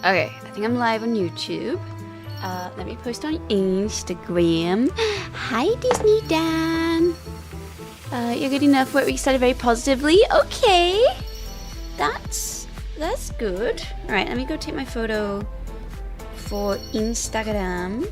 Okay, I think I'm live on YouTube. Let me post on Instagram. Hi, Disney Dan. You're good enough. We started very positively. Okay, that's good. All right, let me go take my photo for Instagram.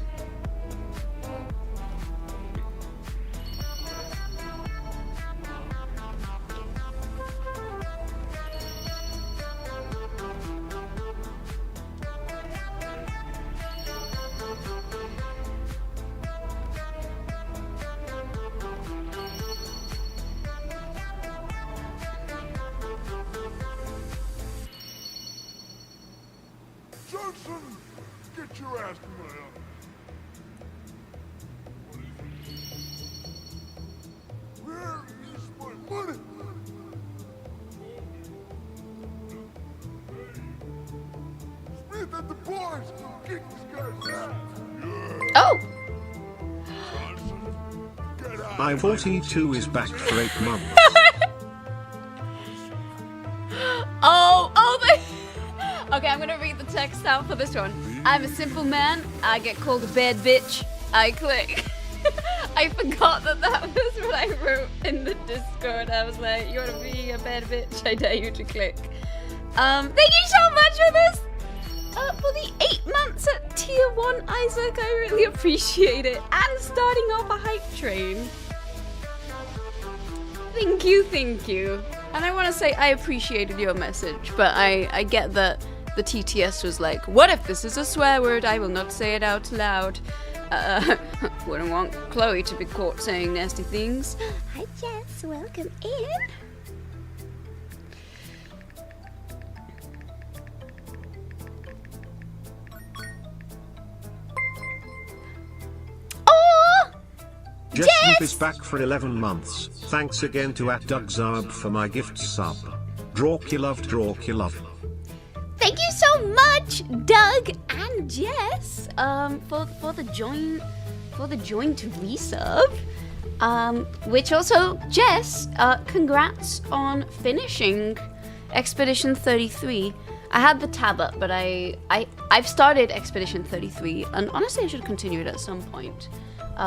Get your ass to my office. Where is my money? Smith at the bars. Kick this guy's ass. Oh! Get out. I'm 42 is back for 8 months. Okay, I'm gonna read the text out for this one. I'm a simple man. I get called a bad bitch. I click. I forgot that was what I wrote in the Discord. I was like, you wanna be a bad bitch? I dare you to click. Thank you so much for this. For the 8 months at tier 1, Isaac, I really appreciate it. And starting off a hype train. Thank you, thank you. And I want to say I appreciated your message, but I get that the TTS was like, what if this is a swear word? I will not say it out loud. Wouldn't want Chloe to be caught saying nasty things. Hi Jess, welcome in. Jess Smith is back for 11 months. Thanks again to @DougZarb for my gift sub. Drawk you love, Drawk you love. Thank you so much, Doug and Jess, for the join to resub. Which also, Jess, congrats on finishing Expedition 33. I had the tab up, but I've started Expedition 33, and honestly, I should continue it at some point.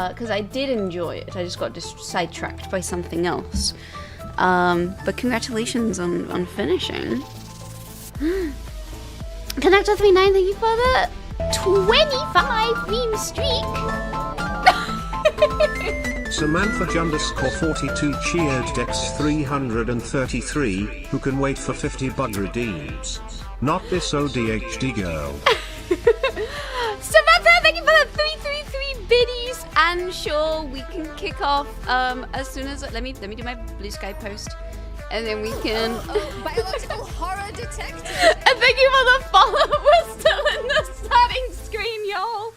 Because I did enjoy it. I just got sidetracked by something else. But congratulations on finishing. Connector39, thank you for the 25 meme streak. Samantha _42 cheered Dex 333, who can wait for 50 bug redeems. Not this ODHD girl. Samantha, thank you for the 333 biddies. And sure, we can kick off as soon as let me do my blue sky post, and then we can. Biological horror detective. And thank you for the follow. We're still in the starting screen, y'all.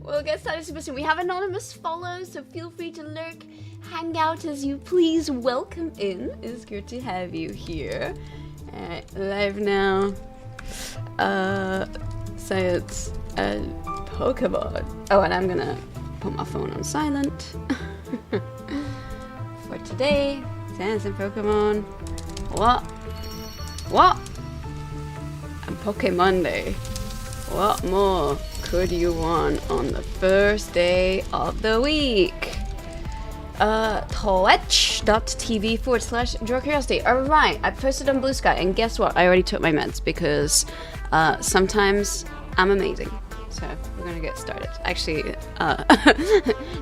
We'll get started super soon. We have anonymous follows, so feel free to lurk, hang out as you please. Welcome in. It's good to have you here. Live now. So it's a Pokemon. Oh, and I'm gonna put my phone on silent for today. Sans and Pokemon. What? And Pokemon Day. What more could you want on the first day of the week? Twitch.tv/DrawCuriosity. Alright, I posted on Blue Sky, and guess what? I already took my meds because sometimes I'm amazing. So we're gonna get started. Actually,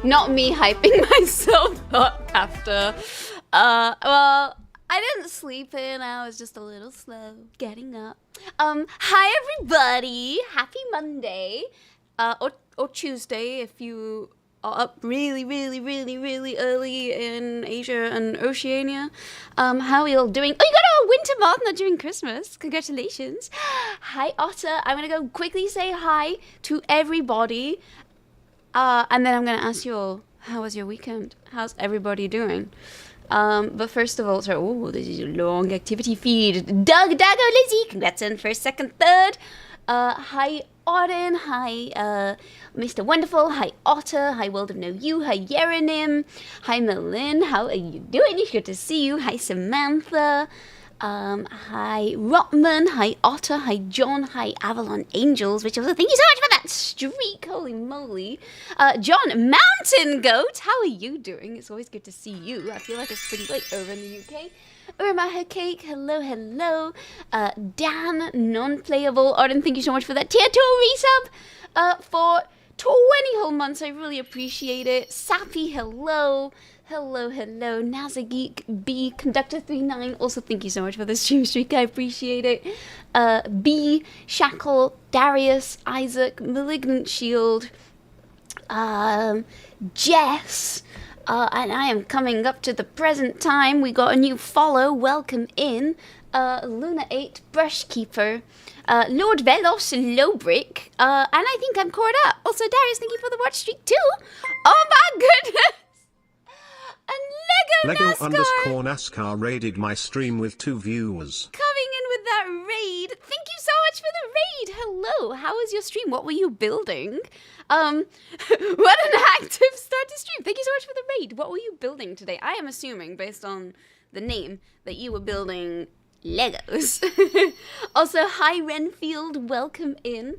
not me hyping myself up after. Well, I didn't sleep in. I was just a little slow getting up. Hi everybody. Happy Monday. Or Tuesday if you are up really early in Asia and Oceania. How are you all doing? Oh, you got a winter marathon during Christmas. Congratulations. Hi, Otter. I'm going to go quickly say hi to everybody. And then I'm going to ask you all, how was your weekend? How's everybody doing? But first of all, this is a long activity feed. Doug, Dago, Lizzie, congrats on first, second, third. Hi Auden, hi Mr. Wonderful, hi Otter, hi World of No You, hi Yerenim, hi Melin, how are you doing? It's good to see you. Hi Samantha, hi Rotman, hi Otter, hi John, hi Avalon Angels, which also thank you so much for that streak, holy moly. John, Mountain Goat, how are you doing? It's always good to see you. I feel like it's pretty late over in the UK. Irma Her Cake, hello, hello. Dan, non-playable. Arden, thank you so much for that tier 2 resub for 20 whole months. I really appreciate it. Sappy, hello. Hello, hello. Nazageek, B, Conductor39, also thank you so much for the stream streak. I appreciate it. B, Shackle, Darius, Isaac, Malignant Shield, Jess. And I am coming up to the present time. We got a new follow. Welcome in. Luna 8, Brushkeeper, Lord Velos, Lowbrick, and I think I'm caught up. Also, Darius, thank you for the watch streak too. Oh my goodness! And Lego Lego _NASCAR raided my stream with 2 viewers. coming in with that raid. Thank you so much for the raid. Hello, how was your stream? What were you building? What an active start to stream. Thank you so much for the raid. What were you building today? I am assuming, based on the name, that you were building Legos. Also, hi Renfield, welcome in.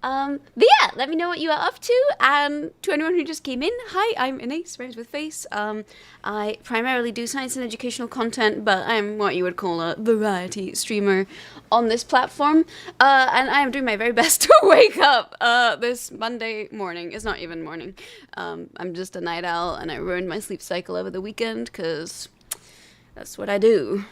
But yeah, let me know what you are up to. And to anyone who just came in, hi, I'm Inace, Rhymes with Face. I primarily do science and educational content, but I'm what you would call a variety streamer on this platform. And I am doing my very best to wake up this Monday morning. It's not even morning. I'm just a night owl, and I ruined my sleep cycle over the weekend, because that's what I do.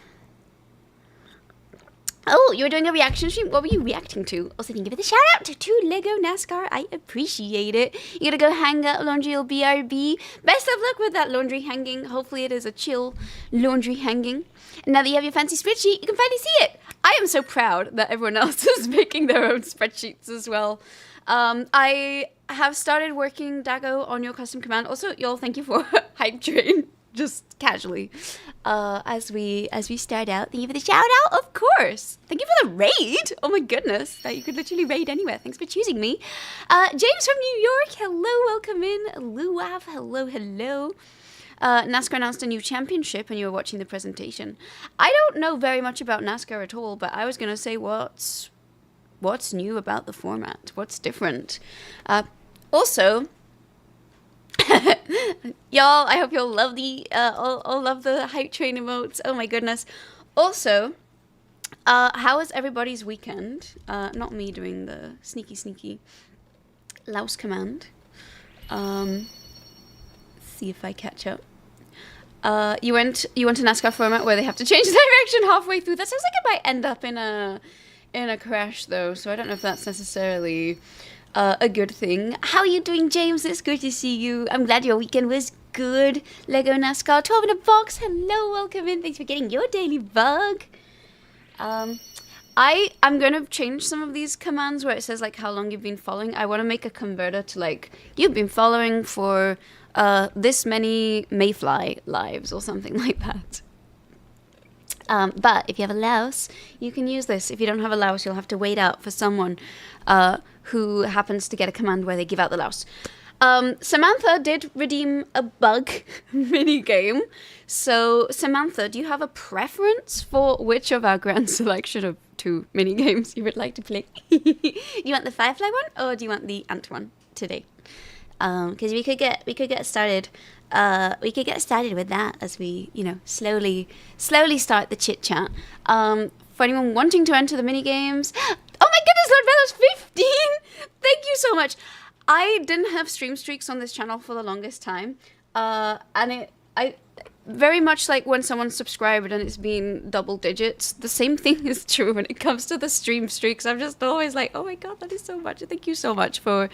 Oh, you were doing a reaction stream? What were you reacting to? Also, thank you for the shout out to Lego NASCAR. I appreciate it. You gotta go hang up laundry or BRB. Best of luck with that laundry hanging. Hopefully it is a chill laundry hanging. And now that you have your fancy spreadsheet, you can finally see it. I am so proud that everyone else is making their own spreadsheets as well. I have started working Dago on your custom command. Also, y'all, thank you for Hype Train. Just casually, as we start out. Thank you for the shout out, of course. Thank you for the raid. Oh my goodness, that you could literally raid anywhere. Thanks for choosing me. James from New York, hello, welcome in. Luav, hello, hello. NASCAR announced a new championship, and you were watching the presentation. I don't know very much about NASCAR at all, but I was gonna say what's new about the format. What's different? Also. Y'all, I hope you'll love the all love the hype train emotes. Oh my goodness. Also, how was everybody's weekend? Not me doing the sneaky louse command. See if I catch up. You went to NASCAR format where they have to change direction halfway through. That sounds like it might end up in a crash though, so I don't know if that's necessarily a good thing. How are you doing, James? It's good to see you. I'm glad your weekend was good. Lego NASCAR 12 in a box. Hello, welcome in. Thanks for getting your daily bug. I'm gonna change some of these commands where it says like how long you've been following. I want to make a converter to like you've been following for this many Mayfly lives or something like that. But if you have a louse, you can use this. If you don't have a louse, you'll have to wait out for someone who happens to get a command where they give out the louse. Samantha did redeem a bug mini game. So, Samantha, do you have a preference for which of our grand selection of 2 mini games you would like to play? Do you want the Firefly one, or do you want the Ant one today? Because we could get started. We could get started with that as we, slowly start the chit chat. For anyone wanting to enter the mini games, oh my goodness, Lord Velos 15! Thank you so much. I didn't have stream streaks on this channel for the longest time, and I very much like when someone's subscribed and it's been double digits. The same thing is true when it comes to the stream streaks. I'm just always like, oh my god, that is so much. Thank you so much for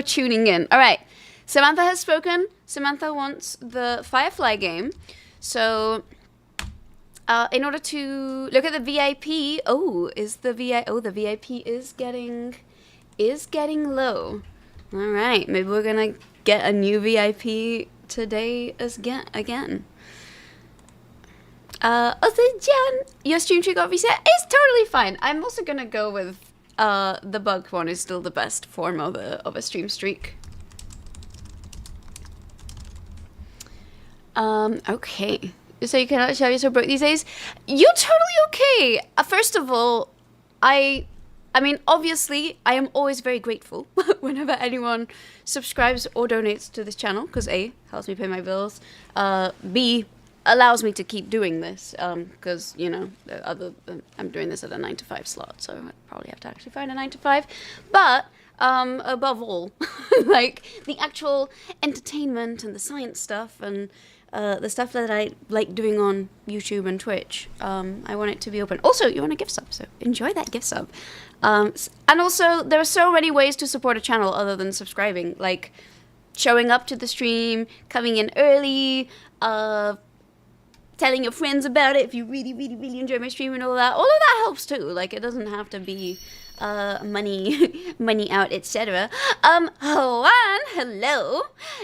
tuning in. All right, Samantha has spoken. Samantha wants the Firefly game, so. In order to look at the VIP, the VIP is getting low. All right, maybe we're gonna get a new VIP today again. Also, Jan, your stream streak got reset. It's totally fine. I'm also gonna go with the bug one is still the best form of a stream streak. Okay. So you cannot show you're so broke these days? You're totally okay. First of all, I mean, obviously, I am always very grateful whenever anyone subscribes or donates to this channel, because A, helps me pay my bills, B, allows me to keep doing this, because, you know, I'm doing this at a 9-to-5 slot, so I probably have to actually find a 9-to-5, but above all, like, the actual entertainment and the science stuff and the stuff that I like doing on YouTube and Twitch, I want it to be open. Also, you want a gift sub, so enjoy that gift sub. And also, there are so many ways to support a channel other than subscribing, like showing up to the stream, coming in early, telling your friends about it if you really, really, really enjoy my stream and all that. All of that helps too. Like, it doesn't have to be money out, etc. Hello.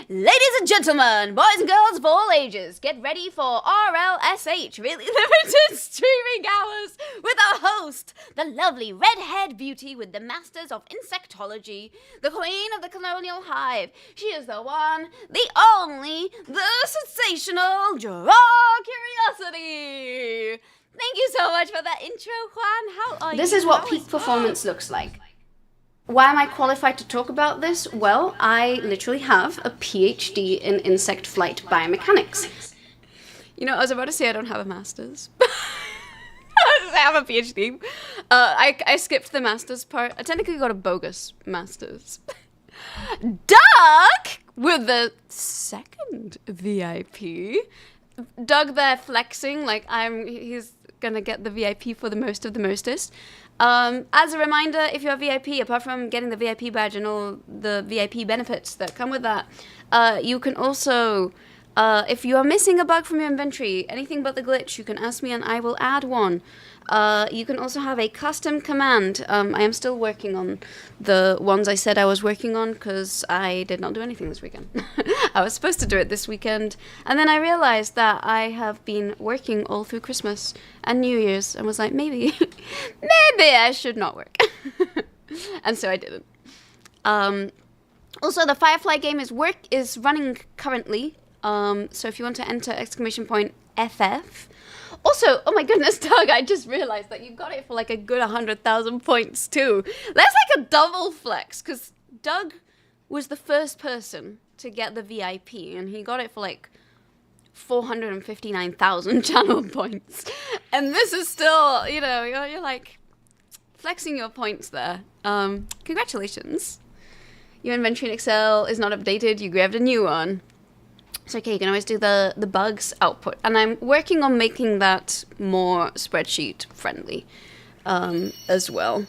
Ladies and gentlemen, boys and girls of all ages, get ready for RLSH, really limited streaming hours, with our host, the lovely red-haired beauty with the masters of insectology, the queen of the colonial hive. She is the one, the only, the sensational Draw Curiosity. Thank you so much for that intro, Juan. How are you? This is what peak performance looks like. Why am I qualified to talk about this? Well, I literally have a PhD in insect flight biomechanics. You know, I was about to say I don't have a master's. I have a PhD. I skipped the master's part. I technically got a bogus master's. Doug with the second VIP. Doug there flexing like he's gonna get the VIP for the most of the mostest. As a reminder, if you're a VIP, apart from getting the VIP badge and all the VIP benefits that come with that, you can also, if you are missing a bug from your inventory, anything but the glitch, you can ask me and I will add one. You can also have a custom command. I am still working on the ones I said I was working on because I did not do anything this weekend. I was supposed to do it this weekend, and then I realized that I have been working all through Christmas and New Year's and was like, maybe I should not work. And so I didn't. Also, the Firefly game is running currently. So if you want to enter !FF. Also, oh my goodness, Doug, I just realized that you got it for like a good 100,000 points too. That's like a double flex, because Doug was the first person to get the VIP, and he got it for like 459,000 channel points. And this is still, you know, you're like flexing your points there. Congratulations. Your inventory in Excel is not updated, you grabbed a new one. It's okay, you can always do the bugs output. And I'm working on making that more spreadsheet friendly as well.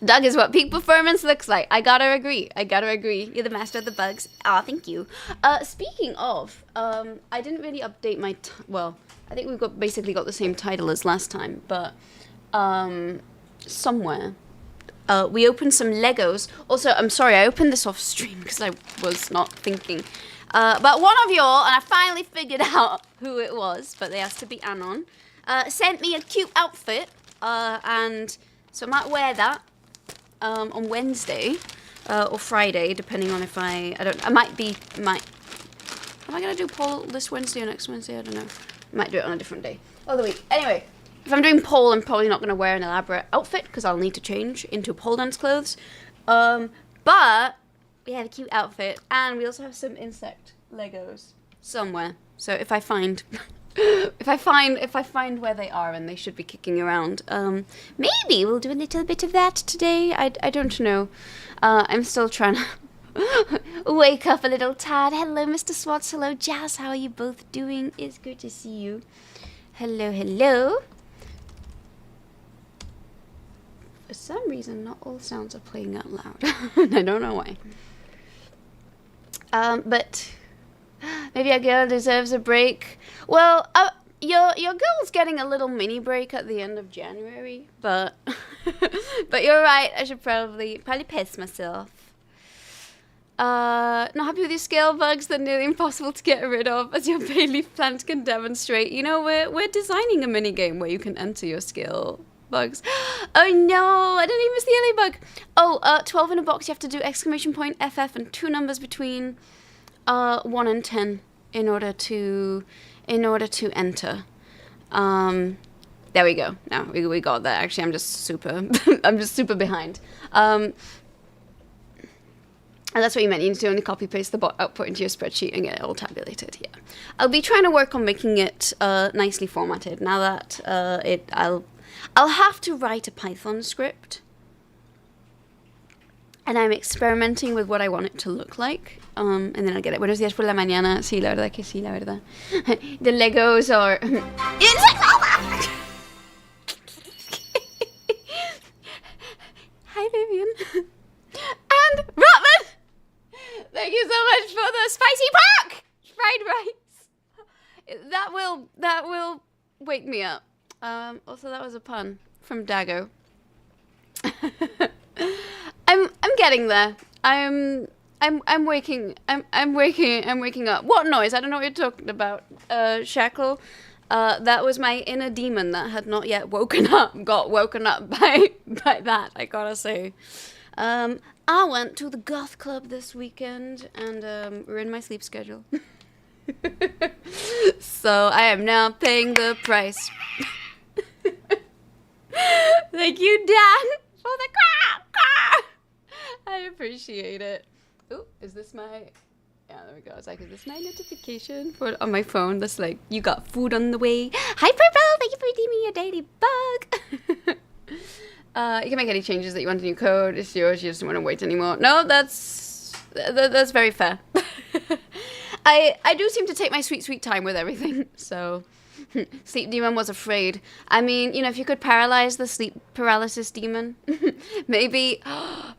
Doug is what peak performance looks like. I gotta agree. You're the master of the bugs. Aw, thank you. Speaking of, I didn't really update my, well, I think we've basically got the same title as last time, but somewhere. We opened some Legos. Also, I'm sorry, I opened this off stream because I was not thinking. But one of y'all, and I finally figured out who it was, but they asked to be Anon, sent me a cute outfit, and so I might wear that on Wednesday or Friday, depending on if am I going to do poll this Wednesday or next Wednesday? I don't know. I might do it on a different day of the week. Anyway, if I'm doing poll, I'm probably not going to wear an elaborate outfit because I'll need to change into pole dance clothes. But we have a cute outfit, and we also have some insect Legos somewhere. So if I find where they are, and they should be kicking around, maybe we'll do a little bit of that today. I don't know. I'm still trying to wake up a little tired. Hello, Mr. Swartz. Hello, Jazz. How are you both doing? It's good to see you. Hello, hello. For some reason, not all sounds are playing out loud. I don't know why. But maybe a girl deserves a break. Well, your girl's getting a little mini break at the end of January, but but you're right. I should probably piss myself. Not happy with your scale bugs. They're nearly impossible to get rid of, as your Bayleaf plant can demonstrate. You know, we're designing a mini game where you can enter your scale bugs. Oh no, I didn't even miss the LA bug. Oh, 12 in a box, you have to do exclamation point FF and 2 numbers between 1 and 10 in order to enter. There we go. Now we got that. Actually, I'm just super I'm just super behind. And that's what you meant. You need to only copy paste the bot output into your spreadsheet and get it all tabulated. Yeah, I'll be trying to work on making it nicely formatted. Now that I'll have to write a Python script, and I'm experimenting with what I want it to look like. And then I'll get it. Buenos días por la mañana. Sí, la verdad que sí, la verdad. The Legos are Hi, Vivian. And Rotman! Thank you so much for the spicy pork! Fried rice. That will wake me up. Also, that was a pun from Dago. I'm getting there. I'm waking up. What noise? I don't know what you're talking about. Shackle. That was my inner demon that had not yet got woken up by that, I gotta say. I went to the goth club this weekend and ruined my sleep schedule. So I am now paying the price. Thank you, Dan, for the car. I appreciate it. Ooh, is this my... Yeah, there we go. It's like, is this my notification on my phone? That's like, you got food on the way. Hi, Purple! Thank you for redeeming your daily bug. You can make any changes that you want in your code. It's yours. You just don't want to wait anymore. No, that's very fair. I do seem to take my sweet time with everything. So, Sleep Demon was afraid. I mean, you know, if you could paralyze the sleep paralysis demon, maybe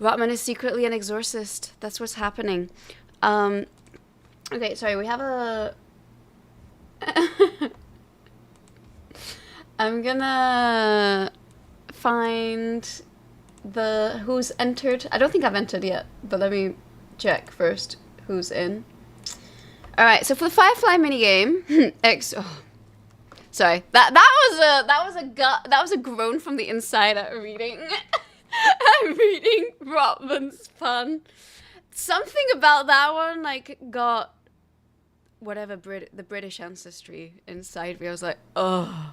Rotman is secretly an exorcist. That's what's happening. Okay, sorry, we have a... I'm gonna find who's entered. I don't think I've entered yet, but let me check first who's in. Alright, so for the Firefly minigame, sorry, that was a groan from the inside at reading. I'm reading Rotman's pun. Something about that one, like, got whatever the British ancestry inside me. I was like, oh.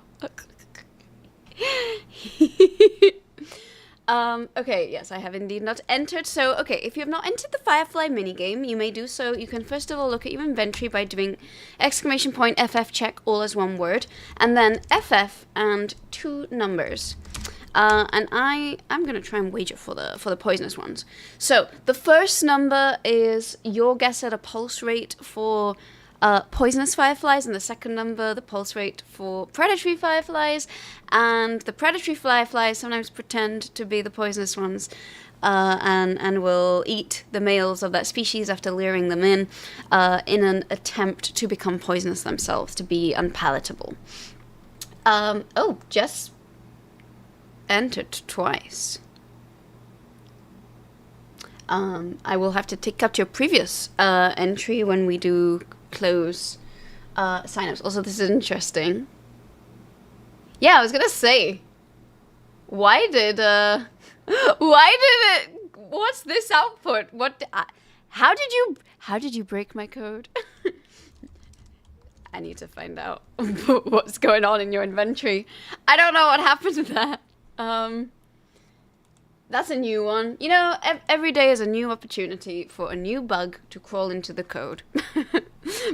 Okay, yes, I have indeed not entered. So, okay, if you have not entered the Firefly minigame, you may do so. You can first of all look at your inventory by doing exclamation point FF check all as one word, and then FF and 2 numbers. And I'm gonna try and wager for the poisonous ones. So the first number is your guess at a pulse rate for poisonous fireflies, and the second number, the pulse rate for predatory fireflies. And the predatory fireflies sometimes pretend to be the poisonous ones, and will eat the males of that species after luring them in an attempt to become poisonous themselves, to be unpalatable. Oh, Jess entered twice. I will have to take up your previous entry when we do close signups. Also, this is interesting. Yeah, I was gonna say, why did it? What's this output? How did you break my code? I need to find out what's going on in your inventory. I don't know what happened to that. That's a new one. You know, every day is a new opportunity for a new bug to crawl into the code.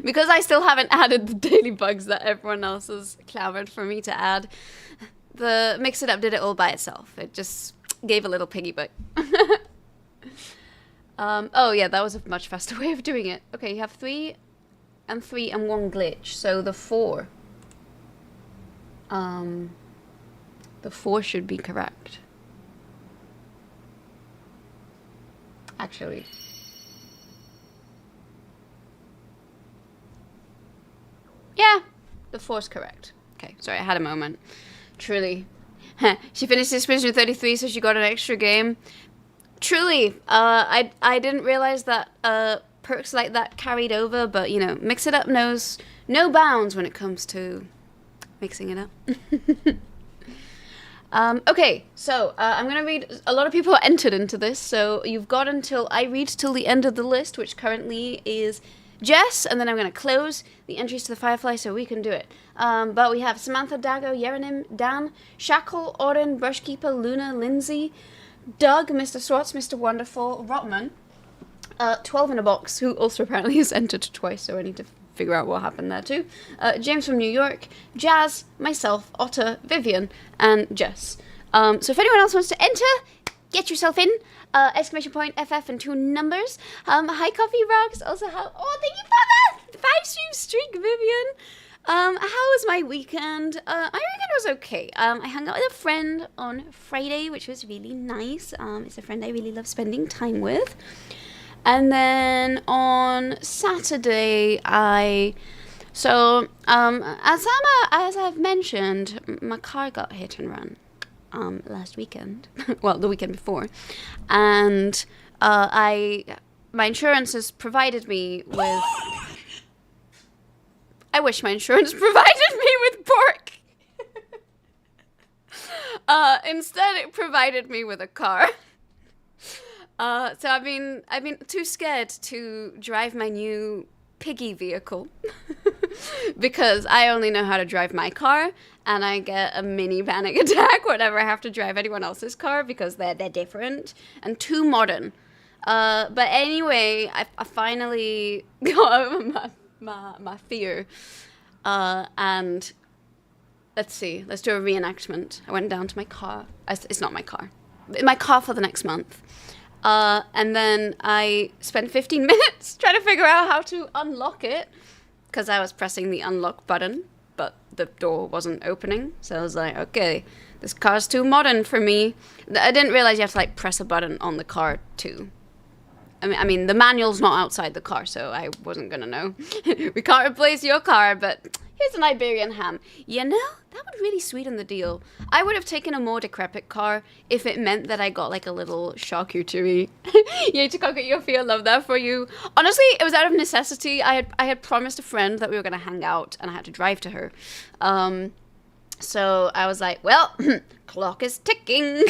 Because I still haven't added the daily bugs that everyone else has clamored for me to add. The Mix It Up did it all by itself. It just gave a little piggy bite. Oh yeah, that was a much faster way of doing it. Okay, you have 3 and 3 and 1 glitch. So the 4. The 4 should be correct. Actually. Yeah, the 4's correct. Okay, sorry, I had a moment. Truly. She finished this mission 33, so she got an extra game. Truly, I didn't realize that perks like that carried over, but, you know, Mix It Up knows no bounds when it comes to mixing it up. Okay, so I'm gonna read. A lot of people are entered into this, so you've got until I read till the end of the list, which currently is Jess, and then I'm gonna close the entries to the Firefly so we can do it. But we have Samantha, Dago, Yerenim, Dan, Shackle, Oren, Brushkeeper, Luna, Lindsay, Doug, Mr. Swartz, Mr. Wonderful, Rotman, 12 in a box, who also apparently has entered twice, so I need to figure out what happened there too. James from New York, Jazz, myself, Otter, Vivian, and Jess. So if anyone else wants to enter, get yourself in. Exclamation point FF and 2 numbers. Hi Coffee Rocks. Also, thank you for the 5-stream streak, Vivian. How was my weekend? My weekend was okay. I hung out with a friend on Friday, which was really nice. It's a friend I really love spending time with. And then on Saturday, as I've mentioned, my car got hit and run last weekend. Well, the weekend before, and my insurance has provided me with. I wish my insurance provided me with pork. Instead, it provided me with a car. So I've been too scared to drive my new piggy vehicle because I only know how to drive my car, and I get a mini panic attack whenever I have to drive anyone else's car because they're different and too modern. But anyway, I finally got over my fear, and let's do a reenactment. I went down to my car. It's not my car. My car for the next month. And then I spent 15 minutes trying to figure out how to unlock it because I was pressing the unlock button, but the door wasn't opening. So I was like, okay, this car's too modern for me. I didn't realize you have to like press a button on the car too. I mean, the manual's not outside the car, so I wasn't gonna know. We can't replace your car, but here's an Iberian ham. You know, that would really sweeten the deal. I would have taken a more decrepit car if it meant that I got like a little charcuterie. Yay to conquer your fear, love that for you. Honestly, it was out of necessity. I had promised a friend that we were gonna hang out, and I had to drive to her. So I was like, well, clock is ticking,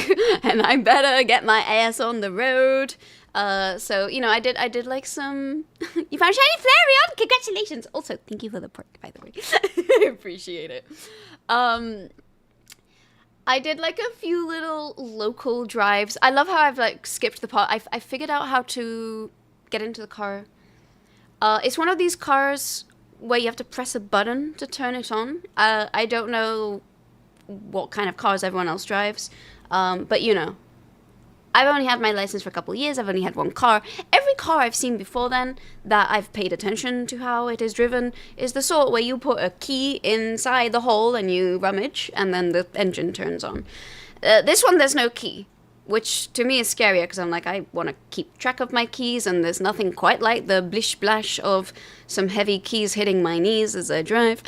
and I better get my ass on the road. So, you know, I did like some, you found shiny Flareon, congratulations. Also, thank you for the pork, by the way. I appreciate it. I did like a few little local drives. I love how I've like skipped the part. I figured out how to get into the car. It's one of these cars where you have to press a button to turn it on. I don't know what kind of cars everyone else drives, but you know, I've only had my license for a couple of years. I've only had one car. Every car I've seen before then that I've paid attention to how it is driven is the sort where you put a key inside the hole and you rummage and then the engine turns on. This one, there's no key, which to me is scarier because I'm like, I want to keep track of my keys, and there's nothing quite like the blish-blash of some heavy keys hitting my knees as I drive.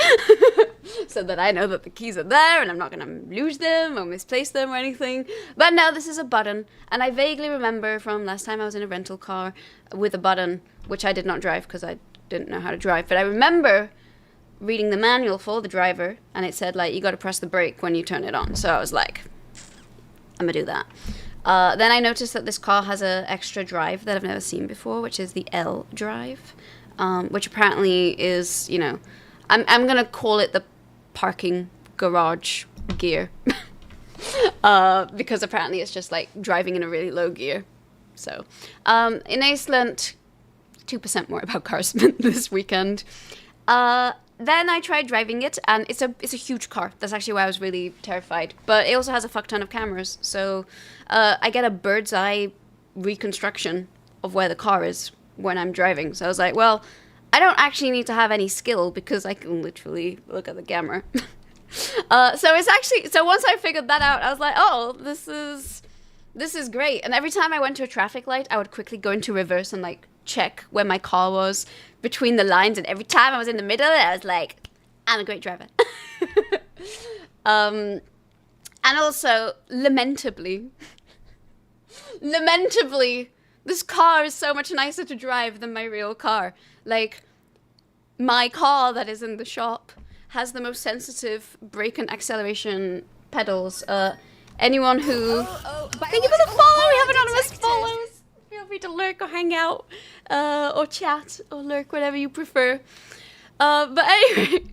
So that I know that the keys are there and I'm not going to lose them or misplace them or anything. But no, this is a button. And I vaguely remember from last time I was in a rental car with a button, which I did not drive because I didn't know how to drive. But I remember reading the manual for the driver, and it said, like, you got to press the brake when you turn it on. So I was like, I'm going to do that. Then I noticed that this car has an extra drive that I've never seen before, which is the L drive, which apparently is, you know, I'm going to call it the parking garage gear because apparently it's just like driving in a really low gear. So in Iceland, 2% more about cars this weekend. Then I tried driving it, and it's a huge car. That's actually why I was really terrified. But it also has a fuck ton of cameras, so I get a bird's eye reconstruction of where the car is when I'm driving. So I was like, well, I don't actually need to have any skill because I can literally look at the camera. So once I figured that out, I was like, oh, this is great. And every time I went to a traffic light, I would quickly go into reverse and like check where my car was between the lines. And every time I was in the middle, I was like, I'm a great driver. And also, lamentably, this car is so much nicer to drive than my real car. Like, my car that is in the shop has the most sensitive brake and acceleration pedals anyone who... Thank you for the follow! We have anonymous follows! Feel free to lurk or hang out, or chat, or lurk, whatever you prefer. But anyway,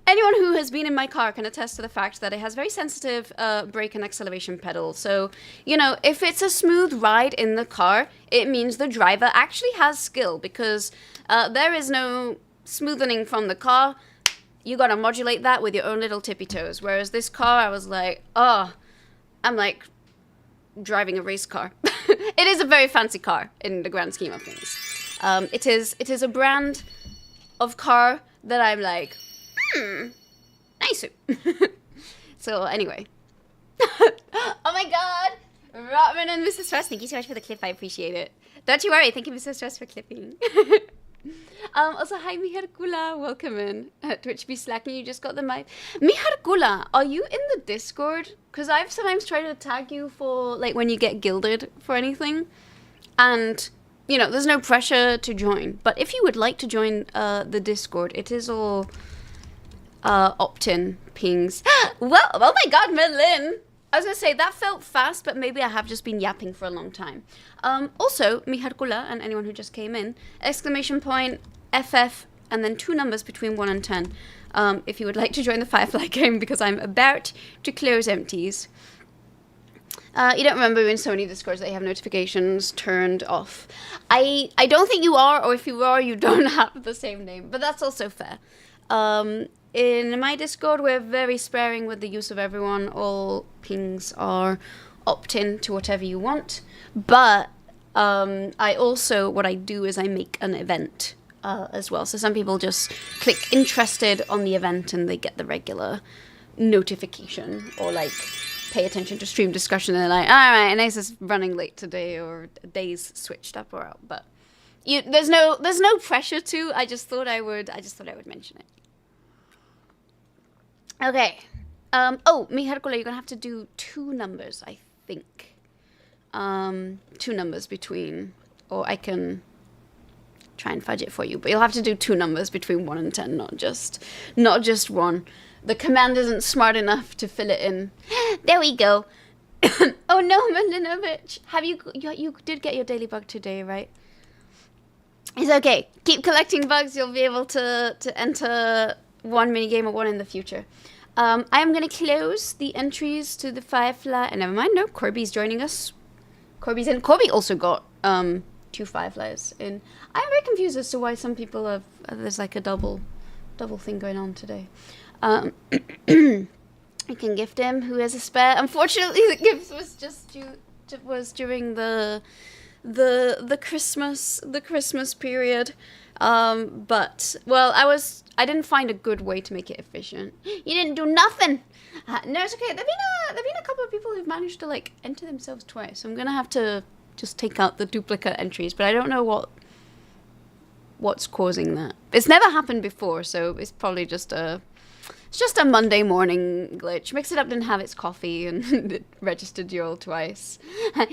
anyone who has been in my car can attest to the fact that it has very sensitive brake and acceleration pedals. So, you know, if it's a smooth ride in the car, it means the driver actually has skill, because there is no smoothening from the car. You gotta modulate that with your own little tippy toes. Whereas this car, I was like, oh, I'm like driving a race car. It is a very fancy car in the grand scheme of things. It is a brand of car that I'm like, nice. So anyway. Oh my god! Rotman and Mrs. Stress, thank you so much for the clip, I appreciate it. Don't you worry, thank you Mrs. Stress for clipping. Also, hi Miharkula, welcome in. Twitch be slacking, you just got the mic. Miharkula, are you in the Discord? Because I've sometimes tried to tag you for, like, when you get gilded for anything. And, you know, there's no pressure to join. But if you would like to join the Discord, it is all opt-in pings. Well, oh my god, Merlin! I was gonna say, that felt fast, but maybe I have just been yapping for a long time. Also, Miharkula, and anyone who just came in, exclamation point, FF, and then 2 numbers between 1 and 10, if you would like to join the Firefly game, because I'm about to close empties. You don't remember in Sony Discords they have notifications turned off. I don't think you are, or if you are, you don't have the same name, but that's also fair. In my Discord, we're very sparing with the use of everyone. All pings are opt-in to whatever you want. But I also, what I do is I make an event as well. So some people just click interested on the event and they get the regular notification, or like pay attention to stream discussion and they're like, all right, Anais is running late today, or days switched up or out. But there's no pressure to. I just thought I would mention it. Okay. Oh, Miharkula, you're gonna have to do 2 numbers, I think. 2 numbers between, or I can try and fudge it for you, but you'll have to do 2 numbers between 1 and 10, not just 1. The command isn't smart enough to fill it in. There we go. Oh no, Malinovich. You did get your daily bug today, right? It's okay. Keep collecting bugs. You'll be able to enter 1 minigame or 1 in the future. I am going to close the entries to the Firefly. And never mind, no, Corby's joining us. Corby's in. Corby also got 2 Fireflies in. I'm very confused as to why some people have... there's like a double thing going on today. I can gift him, who has a spare. Unfortunately, the gift was just during the Christmas period. But well, I didn't find a good way to make it efficient. You didn't do nothing. No, it's okay. There've been a couple of people who've managed to like enter themselves twice. So I'm gonna have to just take out the duplicate entries, but I don't know what's causing that. It's never happened before, so it's probably just a Monday morning glitch. Mix It Up didn't have its coffee and it registered you all twice.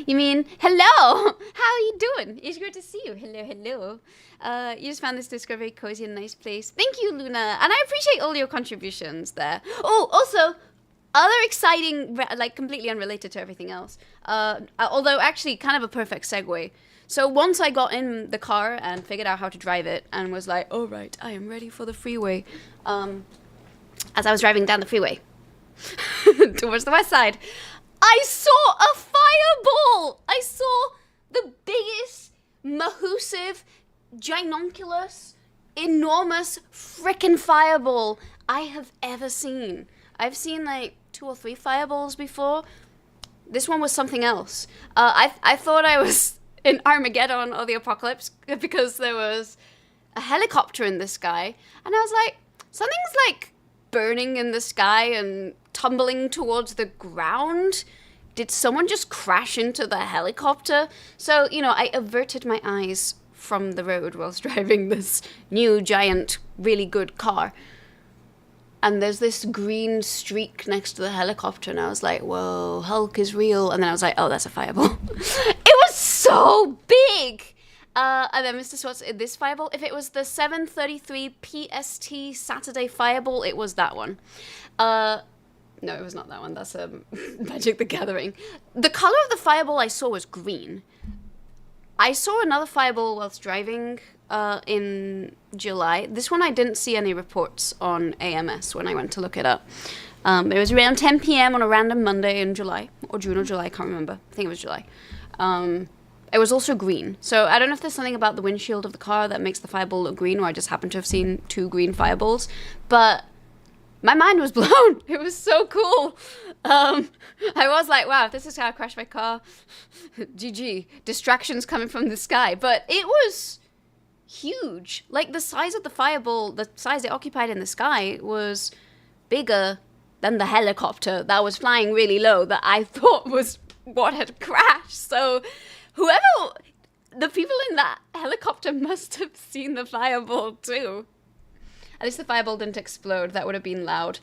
You mean, hello! How are you doing? It's good to see you. Hello, hello. You just found this Discord very cozy and nice place. Thank you, Luna. And I appreciate all your contributions there. Oh, also, other exciting, like completely unrelated to everything else. Although actually kind of a perfect segue. So once I got in the car and figured out how to drive it and was like, all right, I am ready for the freeway. As I was driving down the freeway towards the west side, I saw a fireball! I saw the biggest, mahoosive, ginormous, enormous frickin' fireball I have ever seen. I've seen like 2 or 3 fireballs before. This one was something else. I thought I was in Armageddon or the apocalypse because there was a helicopter in the sky. And I was like, something's like burning in the sky and tumbling towards the ground. Did someone just crash into the helicopter? So, you know, I averted my eyes from the road whilst driving this new, giant, really good car. And there's this green streak next to the helicopter, and I was like, whoa, Hulk is real. And then I was like, oh, that's a fireball. It was so big! And then Mr. Swartz, this fireball, if it was the 7:33 PST Saturday fireball, it was that one. No, it was not that one. That's Magic the Gathering. The color of the fireball I saw was green. I saw another fireball whilst driving in July. This one I didn't see any reports on AMS when I went to look it up. It was around 10 p.m. on a random Monday in July, or June or July, I can't remember. I think it was July. It was also green. So I don't know if there's something about the windshield of the car that makes the fireball look green, or I just happen to have seen 2 green fireballs. But my mind was blown. It was so cool. I was like, wow, if this is how I crashed my car, GG. Distractions coming from the sky. But it was huge. Like, the size of the fireball, the size it occupied in the sky was bigger than the helicopter that was flying really low that I thought was what had crashed. So the people in that helicopter must have seen the fireball too. At least the fireball didn't explode. That would have been loud.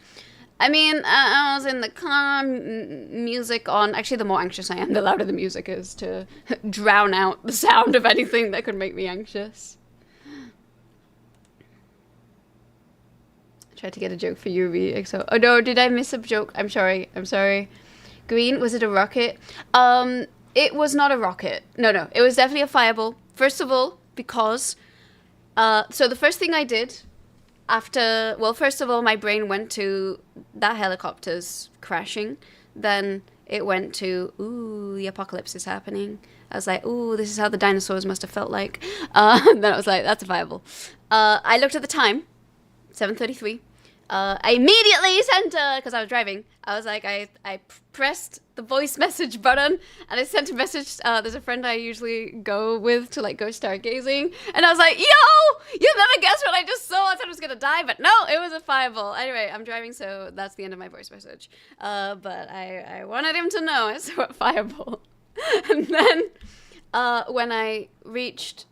I mean, I was in the car, music on. Actually, the more anxious I am, the louder the music is to drown out the sound of anything that could make me anxious. Tried to get a joke for you, EXO. Oh no, did I miss a joke? I'm sorry. Green, was it a rocket? It was not a rocket. No, it was definitely a fireball. First of all, because, so the first thing I did after, well, first of all, my brain went to that helicopter's crashing. Then it went to, ooh, the apocalypse is happening. I was like, ooh, this is how the dinosaurs must have felt like. Then I was like, that's a fireball. I looked at the time, 7:33. I immediately sent because I was driving. I was like, I pressed the voice message button and I sent a message. There's a friend I usually go with to like go stargazing, and I was like, yo, you'll never guess what I just saw. I thought I was gonna die, but no, it was a fireball. Anyway, I'm driving, so that's the end of my voice message. But I wanted him to know I saw a fireball. And then when I reached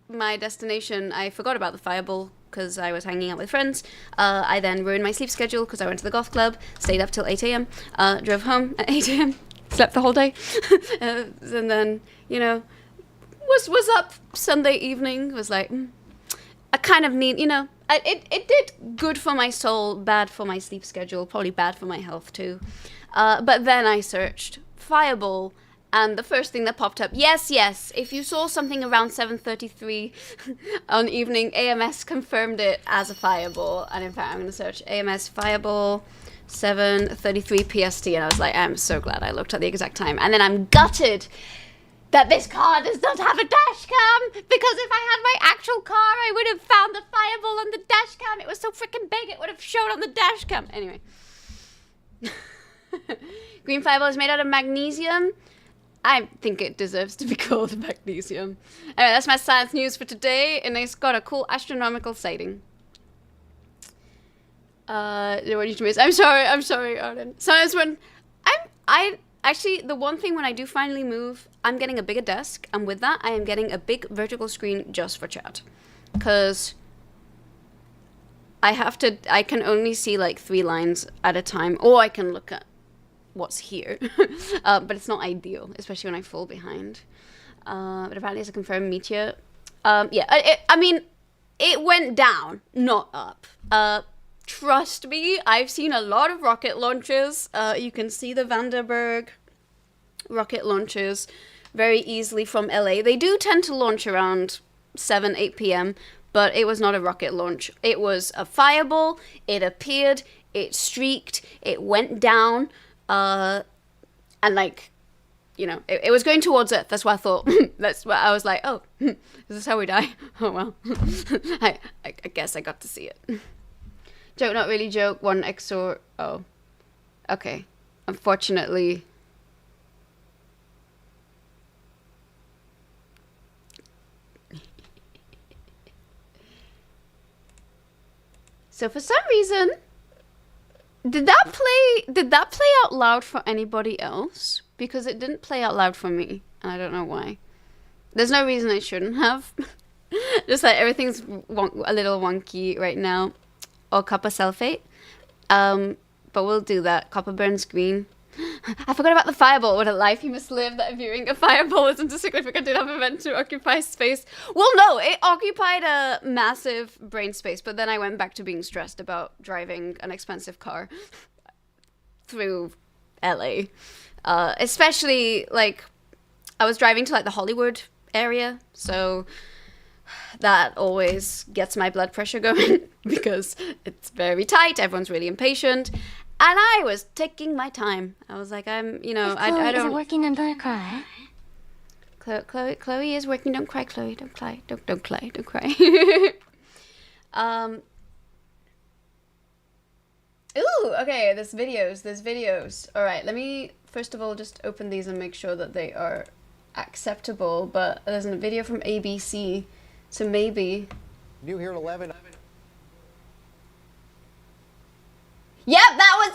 my destination, I forgot about the fireball because I was hanging out with friends. I then ruined my sleep schedule because I went to the golf club, stayed up till 8 a.m., drove home at 8 a.m., slept the whole day, and then, you know, was up Sunday evening, was like, I kind of need, you know, it did good for my soul, bad for my sleep schedule, probably bad for my health too. But then I searched fireball, and the first thing that popped up, yes, if you saw something around 7:33 on evening, AMS confirmed it as a fireball. And in fact, I'm going to search AMS fireball 7:33 PST, and I was like, I'm so glad I looked at the exact time. And then I'm gutted that this car does not have a dash cam, because if I had my actual car, I would have found the fireball on the dash cam. It was so freaking big, it would have shown on the dash cam. Anyway. Green fireball is made out of magnesium. I think it deserves to be called magnesium. Anyway, that's my science news for today, and it's got a cool astronomical sighting. What did you miss? I'm sorry, Arden. Sometimes when I actually, the one thing when I do finally move, I'm getting a bigger desk, and with that, I am getting a big vertical screen just for chat. Because I can only see like 3 lines at a time, or I can look at what's here. But it's not ideal, especially when I fall behind. But apparently it's a confirmed meteor. Yeah, I mean, it went down, not up. Trust me, I've seen a lot of rocket launches. You can see the Vandenberg rocket launches very easily from LA. They do tend to launch around 7, 8 p.m., but it was not a rocket launch. It was a fireball. It appeared, it streaked, it went down, and like, you know, it was going towards Earth. That's what I thought. That's what I was like, oh, is this how we die? Oh, well. I guess I got to see it. Joke, not really joke. One XOR. Oh. Okay. Unfortunately. So for some reason, did that play out loud for anybody else? Because it didn't play out loud for me, and I don't know why. There's no reason it shouldn't have. Just like everything's a little wonky right now. Or copper sulfate. But we'll do that. Copper burns green. I forgot about the fireball. What a life you must live, that viewing a fireball isn't a significant enough event to occupy space. Well, no, it occupied a massive brain space, but then I went back to being stressed about driving an expensive car through LA. Especially, like, I was driving to, like, the Hollywood area, so that always gets my blood pressure going because it's very tight, everyone's really impatient, and I was taking my time. I was like, I don't... Is working and don't cry. Chloe is working. Don't cry, Chloe. Don't cry. Don't cry. Don't cry. Ooh, okay, there's videos. All right, let me first of all just open these and make sure that they are acceptable, but there's a video from ABC, so maybe... New here at 11. Yep, that was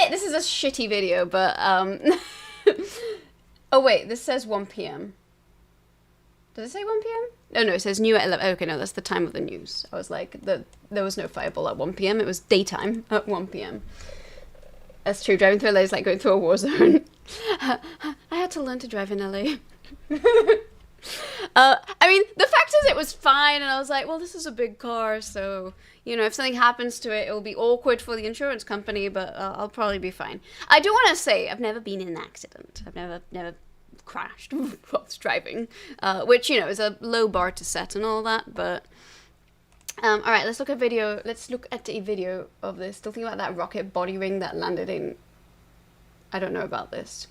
it! This is a shitty video, but, oh wait, this says 1 p.m. Does it say 1 p.m.? Oh no, it says new at 11. Okay, no, that's the time of the news. I was like, there was no fireball at 1 p.m. It was daytime at 1 p.m. That's true, driving through LA is like going through a war zone. I had to learn to drive in LA. I mean, the fact is it was fine, and I was like, well, this is a big car, so, you know, if something happens to it, it'll be awkward for the insurance company, but I'll probably be fine. I do want to say, I've never been in an accident. I've never crashed whilst driving, which, you know, is a low bar to set and all that, but... all right, let's look at a video of this. Still thinking about that rocket body ring that landed in... I don't know about this.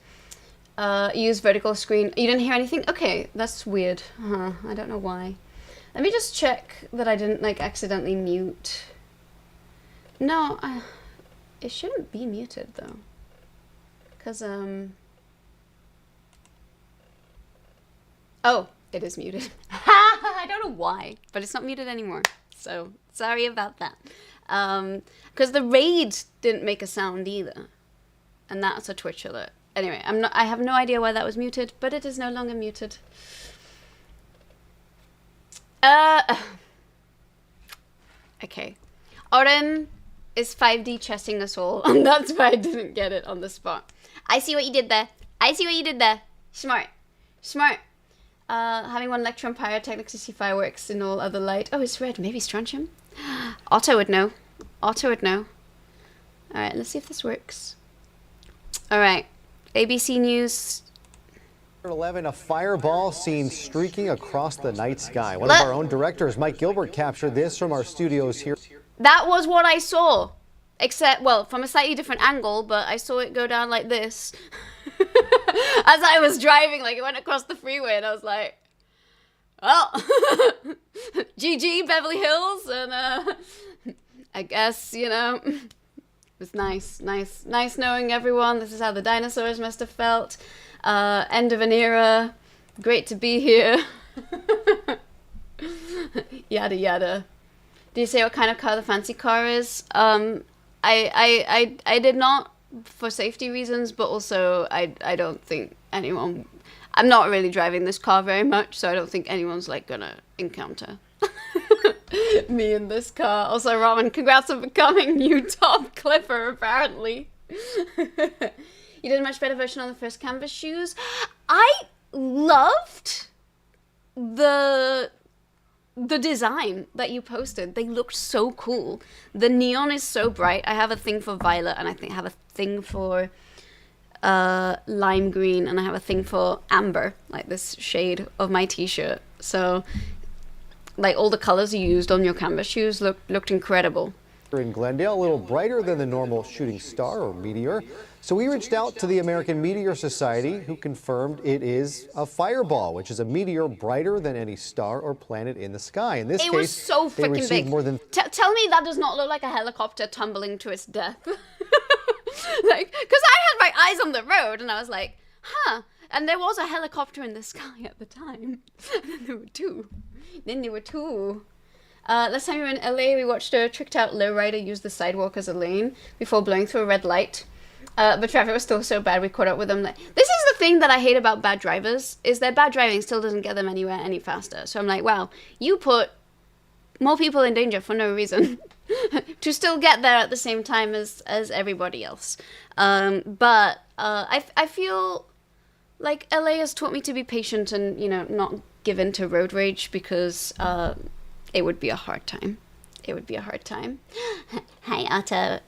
Use vertical screen. You didn't hear anything? Okay, that's weird. I don't know why. Let me just check that I didn't, like, accidentally mute. No, it shouldn't be muted, though. Because, oh, it is muted. I don't know why, but it's not muted anymore. So, sorry about that. Because the raid didn't make a sound either. And that's a Twitch alert. Anyway, I have no idea why that was muted, but it is no longer muted. Okay. Oren is 5D chessing us all, and that's why I didn't get it on the spot. I see what you did there. I see what you did there. Smart. Smart. Having one lecture on pyrotechnics, you see fireworks in all other light. Oh, it's red. Maybe strontium? Otto would know. Otto would know. Alright, let's see if this works. Alright. ABC News. 11, a fireball seen streaking across the night sky. One of our own directors, Mike Gilbert, captured this from our studios here. That was what I saw. Except, well, from a slightly different angle, but I saw it go down like this. As I was driving, like, it went across the freeway, and I was like, well, GG, Beverly Hills, and, I guess, you know, it was nice knowing everyone. This is how the dinosaurs must have felt. End of an era. Great to be here. Yada yada. Did you say what kind of car the fancy car is? I did not, for safety reasons, but also I don't think anyone... I'm not really driving this car very much, so I don't think anyone's, like, gonna encounter me in this car. Also, Ramen, congrats on becoming new top clipper, apparently. You did a much better version on the first canvas shoes. I loved the design that you posted. They looked so cool. The neon is so bright. I have a thing for violet, and I think I have a thing for lime green, and I have a thing for amber, like this shade of my t-shirt. So, like, all the colors you used on your canvas shoes looked incredible. In Glendale, a little brighter than the normal shooting star or meteor. So we reached out to the American Meteor Society, who confirmed it is a fireball, which is a meteor brighter than any star or planet in the sky. In this case, was so freaking big. More than tell me that does not look like a helicopter tumbling to its death. Like, because I had my eyes on the road, and I was like, huh. And there was a helicopter in the sky at the time. And then there were two. Last time we were in LA, we watched a tricked out lowrider use the sidewalk as a lane before blowing through a red light. But traffic was still so bad, we caught up with them. This is the thing that I hate about bad drivers, is that bad driving still doesn't get them anywhere any faster. So I'm like, wow, you put more people in danger for no reason to still get there at the same time as everybody else. But I feel like LA has taught me to be patient and, you know, not give in to road rage, because it would be a hard time. It would be a hard time. Hi, Otto.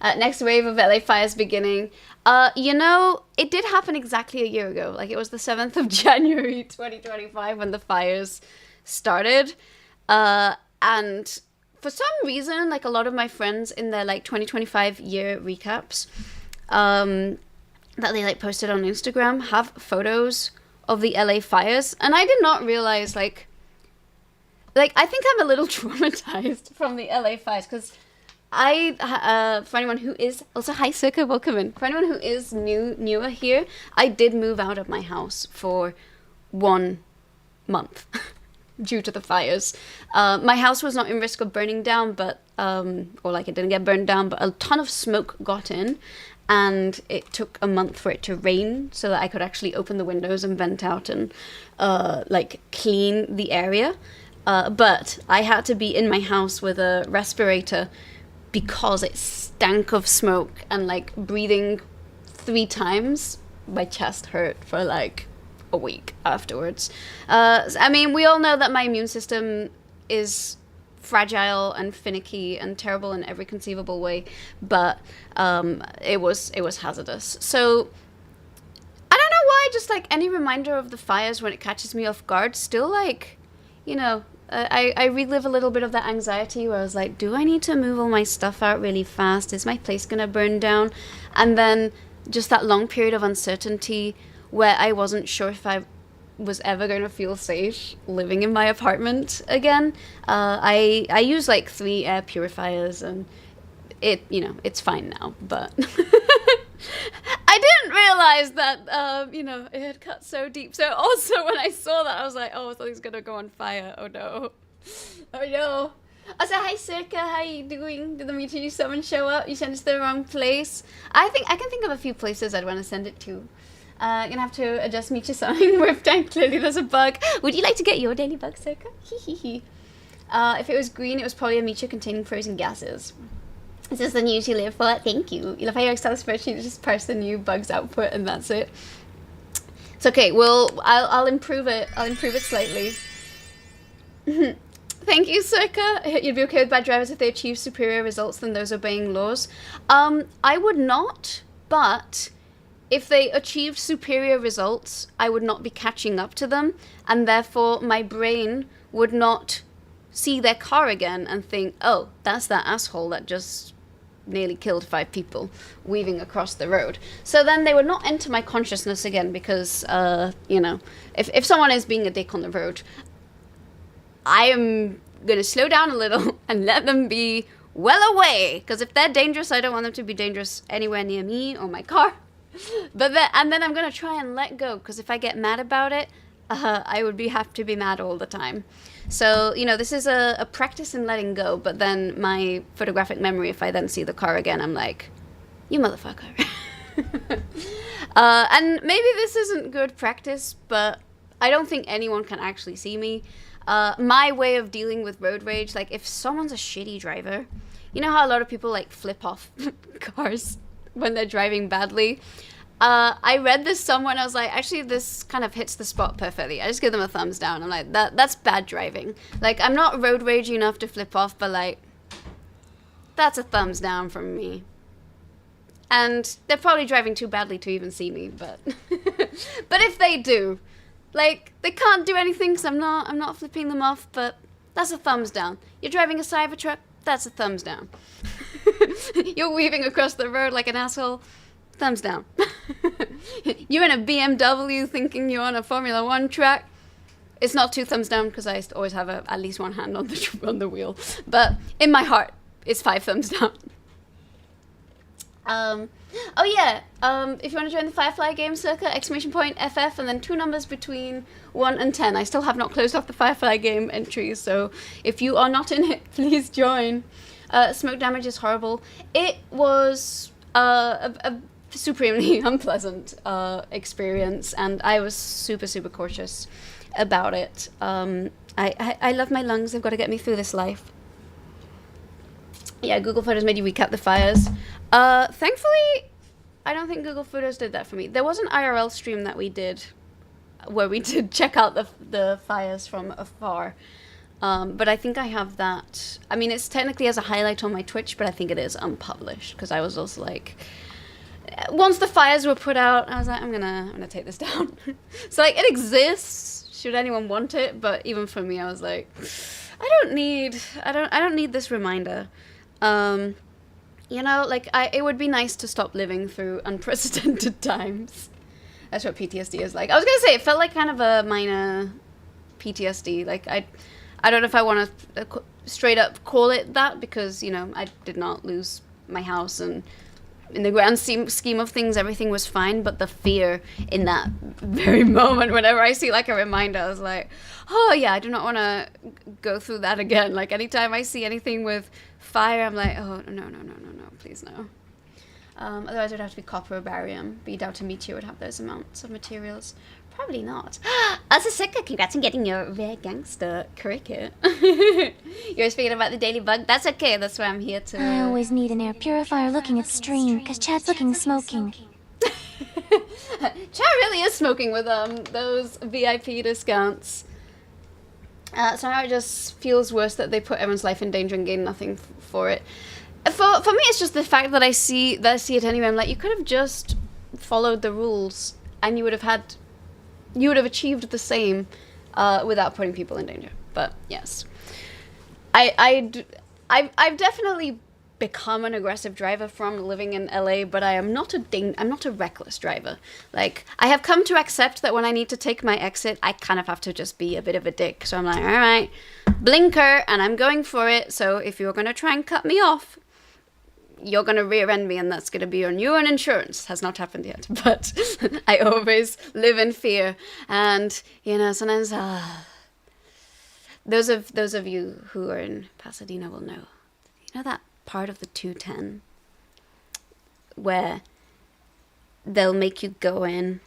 Next wave of LA fires beginning. You know, it did happen exactly a year ago. Like, it was the 7th of January 2025 when the fires started. And for some reason, like, a lot of my friends in their, like, 2025 year recaps that they, like, posted on Instagram have photos of the LA fires. And I did not realize, like, I think I'm a little traumatized from the LA fires, because for anyone who is, also hi Circa, welcome in. For anyone who is newer here, I did move out of my house for 1 month due to the fires. My house was not in risk of burning down, but, or like it didn't get burned down, but a ton of smoke got in, and it took a month for it to rain so that I could actually open the windows and vent out and, like, clean the area. But I had to be in my house with a respirator because it stank of smoke, and, like, breathing 3 times, my chest hurt for, like, a week afterwards. I mean, we all know that my immune system is fragile and finicky and terrible in every conceivable way, but it was hazardous. So I don't know why, just, like, any reminder of the fires when it catches me off guard still, like, you know, I relive a little bit of that anxiety where I was like, do I need to move all my stuff out really fast? Is my place gonna burn down? And then just that long period of uncertainty where I wasn't sure if I was ever going to feel safe living in my apartment again. I use, like, 3 air purifiers, and it, you know, it's fine now, but I didn't realize that, you know, it had cut so deep. So also when I saw that, I was like, oh, something's gonna go on fire. Oh no. Oh no. Also, hi Circa, how you doing? Did the Meteor You summon show up? You sent it to the wrong place. I can think of a few places I'd want to send it to. Gonna have to adjust Meteor summoning with time. Clearly there's a bug. Would you like to get your daily bug, Circa? Hee. If it was green, it was probably a meteor containing frozen gases. This is the news you live for. Thank you. You love how your Excel spreadsheet just parse the new bugs output, and that's it. It's okay. I'll improve it. I'll improve it slightly. Thank you, Circa. You'd be okay with bad drivers if they achieve superior results than those obeying laws. I would not, but if they achieved superior results, I would not be catching up to them, and therefore my brain would not see their car again and think, oh, that's that asshole that just nearly killed 5 people weaving across the road. So then they would not enter my consciousness again, because, you know, if someone is being a dick on the road, I am going to slow down a little and let them be well away, because if they're dangerous, I don't want them to be dangerous anywhere near me or my car. But then I'm going to try and let go, because if I get mad about it, I would have to be mad all the time. So, you know, this is a practice in letting go, but then my photographic memory, if I then see the car again, I'm like, you motherfucker. And maybe this isn't good practice, but I don't think anyone can actually see me. My way of dealing with road rage, like, if someone's a shitty driver, you know how a lot of people, like, flip off cars when they're driving badly? I read this somewhere and I was like, actually, this kind of hits the spot perfectly. I just give them a thumbs down. I'm like, that's bad driving. Like, I'm not road ragey enough to flip off, but, like, that's a thumbs down from me. And they're probably driving too badly to even see me, but but if they do, like, they can't do anything because I'm not flipping them off, but that's a thumbs down. You're driving a Cybertruck, that's a thumbs down. You're weaving across the road like an asshole, thumbs down. You're in a BMW thinking you're on a Formula 1 track. It's not 2 thumbs down because I always have at least one hand on the wheel. But in my heart, it's 5 thumbs down. Oh yeah, if you want to join the Firefly game, Circa, !FF, and then 2 numbers between 1 and 10. I still have not closed off the Firefly game entries, so if you are not in it, please join. Smoke damage is horrible. It was a supremely unpleasant experience, and I was super cautious about it. I love my lungs. They've got to get me through this life. Yeah, Google Photos made you recap the fires. Thankfully, I don't think Google Photos did that for me. There was an IRL stream that we did where we did check out the fires from afar. But I think I have that. I mean, it's technically as a highlight on my Twitch, but I think it is unpublished because I was also like, once the fires were put out, I was like, I'm gonna take this down. So like, it exists should anyone want it, but even for me, I was like, I don't need this reminder. You know, like it would be nice to stop living through unprecedented times. That's what PTSD is like. I was gonna say it felt like kind of a minor PTSD. Like I don't know if I want to straight up call it that because, you know, I did not lose my house and in the grand scheme of things, everything was fine. But the fear in that very moment, whenever I see like a reminder, I was like, oh yeah, I do not want to go through that again. Like anytime I see anything with fire, I'm like, oh no, please no. Otherwise it would have to be copper or barium. But you doubt a meteor would have those amounts of materials. Probably not. As a Sika, congrats on getting your rare gangster cricket. You're speaking about the dailybug. That's okay. That's why I'm here to. I always need an air purifier looking at stream, because Chad's looking smoking. Chad really is smoking with those VIP discounts. Somehow it just feels worse that they put everyone's life in danger and gain nothing for it. For me, it's just the fact that I see it anyway. I'm like, you could have just followed the rules, and you would have achieved the same without putting people in danger. But yes, I've definitely become an aggressive driver from living in LA, but I'm not a reckless driver. Like, I have come to accept that when I need to take my exit, I kind of have to just be a bit of a dick. So I'm like, all right, blinker, and I'm going for it. So if you're gonna try and cut me off, you're going to rear end me, and that's going to be on you and insurance. Has not happened yet, but I always live in fear. And, you know, sometimes those of you who are in Pasadena will know. You know that part of the 210 where they'll make you go in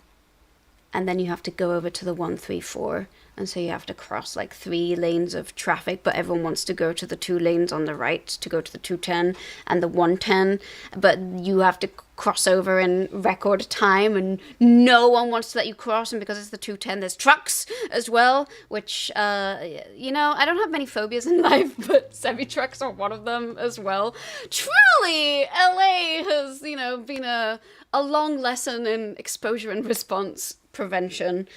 and then you have to go over to the 134, and so you have to cross like 3 lanes of traffic, but everyone wants to go to the 2 lanes on the right to go to the 210 and the 110, but you have to cross over in record time, and no one wants to let you cross, and because it's the 210, there's trucks as well, which, you know, I don't have many phobias in life, but semi-trucks are one of them as well. Truly, LA has, you know, been a long lesson in exposure and response prevention.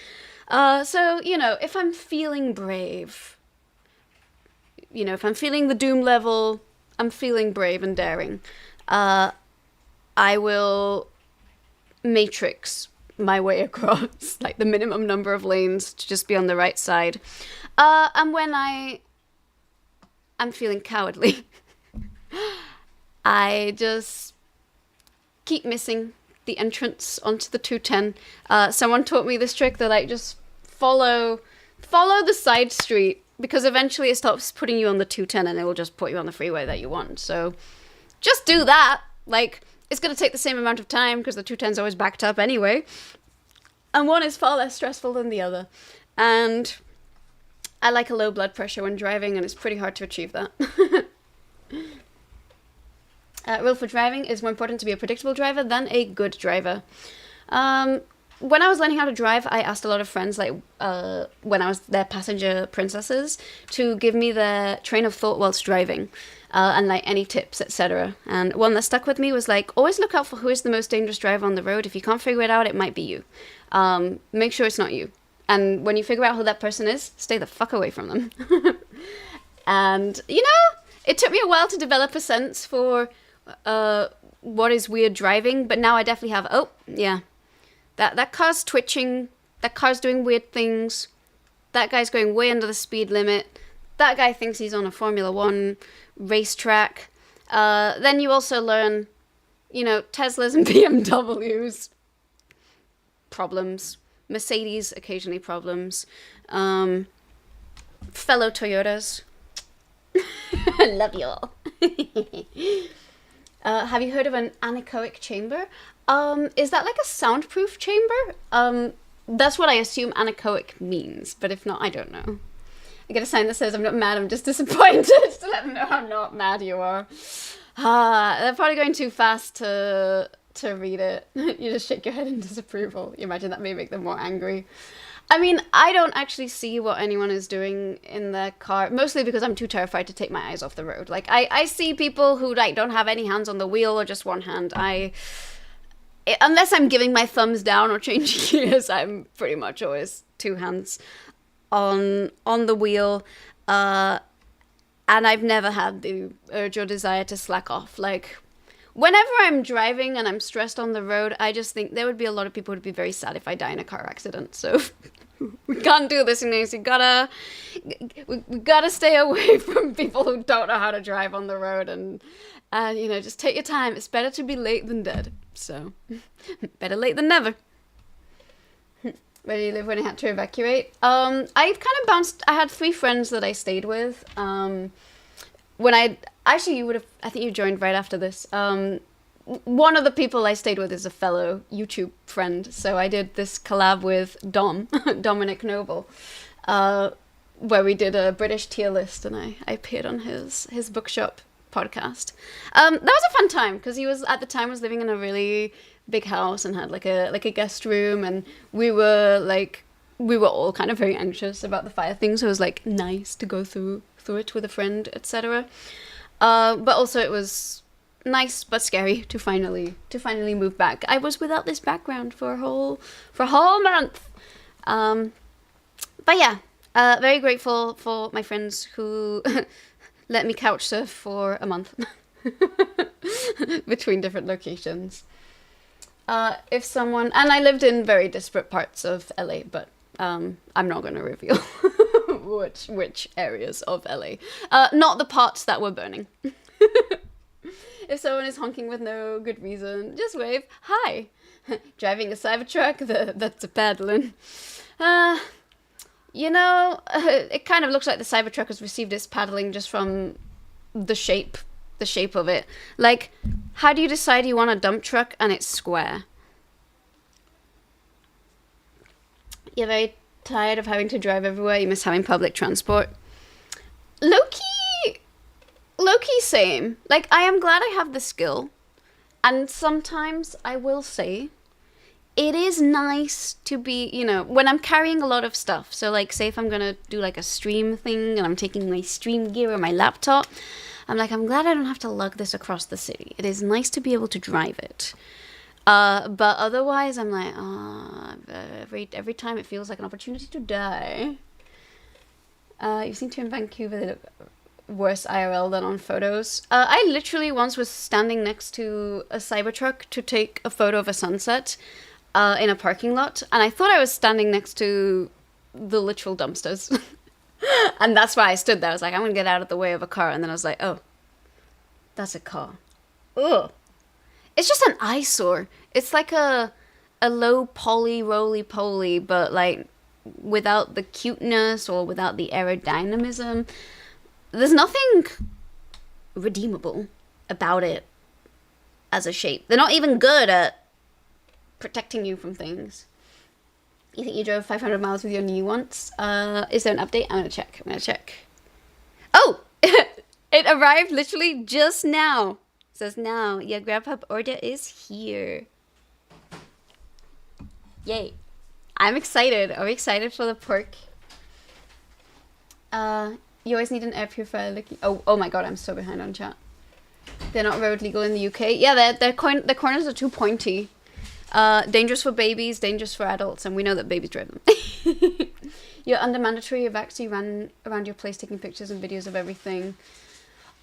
So, you know, if I'm feeling brave, you know, if I'm feeling the doom level, I'm feeling brave and daring, I will matrix my way across, like, the minimum number of lanes to just be on the right side. And when I'm feeling cowardly, I just keep missing the entrance onto the 210. Someone taught me this trick. They're like, just follow the side street, because eventually it stops putting you on the 210 and it will just put you on the freeway that you want. So just do that. Like, it's going to take the same amount of time because the 210 is always backed up anyway. And one is far less stressful than the other. And I like a low blood pressure when driving, and it's pretty hard to achieve that. Rule for driving is more important to be a predictable driver than a good driver. When I was learning how to drive, I asked a lot of friends, like, when I was their passenger princesses, to give me their train of thought whilst driving, and, like, any tips, etc. And one that stuck with me was, like, always look out for who is the most dangerous driver on the road. If you can't figure it out, it might be you. Make sure it's not you. And when you figure out who that person is, stay the fuck away from them. And, you know, it took me a while to develop a sense for what is weird driving, but now I definitely have, oh, yeah, that car's twitching, that car's doing weird things, that guy's going way under the speed limit, that guy thinks he's on a Formula 1 racetrack. Then you also learn, you know, Teslas and BMWs, problems, Mercedes, occasionally problems, fellow Toyotas. I love you all. Have you heard of an anechoic chamber? Is that like a soundproof chamber? That's what I assume anechoic means, but if not, I don't know. I get a sign that says I'm not mad, I'm just disappointed, to let them know how not mad you are. They're probably going too fast to read it. You just shake your head in disapproval. You imagine that may make them more angry. I mean, I don't actually see what anyone is doing in their car, mostly because I'm too terrified to take my eyes off the road. Like, I see people who, like, don't have any hands on the wheel or just one hand. Unless I'm giving my thumbs down or changing gears, I'm pretty much always two hands on the wheel. And I've never had the urge or desire to slack off. Like, whenever I'm driving and I'm stressed on the road, I just think there would be a lot of people who'd be very sad if I die in a car accident. So we can't do this, Inez. We gotta stay away from people who don't know how to drive on the road, and you know, just take your time. It's better to be late than dead. So better late than never. Where do you live when you had to evacuate? I kind of bounced. I had 3 friends that I stayed with. When actually, I think you joined right after this. One of the people I stayed with is a fellow YouTube friend, so I did this collab with Dominic Noble, where we did a British tier list, and I appeared on his bookshop podcast. That was a fun time because he was at the time was living in a really big house and had like a guest room, and we were all kind of very anxious about the fire thing, so it was like nice to go through it with a friend, etc. But also it was nice but scary to finally move back. I was without this background for a whole month. But yeah, very grateful for my friends who let me couch surf for a month between different locations. If someone, and I lived in very disparate parts of LA, but I'm not going to reveal which areas of LA. Not the parts that were burning. If someone is honking with no good reason, just wave, hi. Driving a Cybertruck that's a paddling. You know, it kind of looks like the Cybertruck has received its paddling just from the shape of it. Like, how do you decide you want a dump truck and it's square? You're very tired of having to drive everywhere. You miss having public transport. Low-key same. Like, I am glad I have the skill. And sometimes I will say, it is nice to be, you know, when I'm carrying a lot of stuff. So, like, say if I'm going to do, like, a stream thing and I'm taking my stream gear or my laptop, I'm like, I'm glad I don't have to lug this across the city. It is nice to be able to drive it. But otherwise, I'm like, every time it feels like an opportunity to die. You seem to in Vancouver, they look worse IRL than on photos. I literally once was standing next to a Cybertruck to take a photo of a sunset in a parking lot, and I thought I was standing next to the literal dumpsters. And that's why I stood there. I was like, I'm gonna get out of the way of a car, and then I was like, oh, that's a car. Ugh. It's just an eyesore. It's like a low poly roly-poly, but like without the cuteness or without the aerodynamism. There's nothing redeemable about it as a shape. They're not even good at protecting you from things. You think you drove 500 miles with your knee once? Is there an update? I'm gonna check. Oh! It arrived literally just now. It says now, your Grubhub order is here. Yay. I'm excited. Are we excited for the pork? You always need an air purifier looking. Oh my god, I'm so behind on chat. They're not road legal in the UK. Yeah, the corners are too pointy. Dangerous for babies, dangerous for adults, and we know that babies drive them. You're under mandatory vax. You ran around your place taking pictures and videos of everything.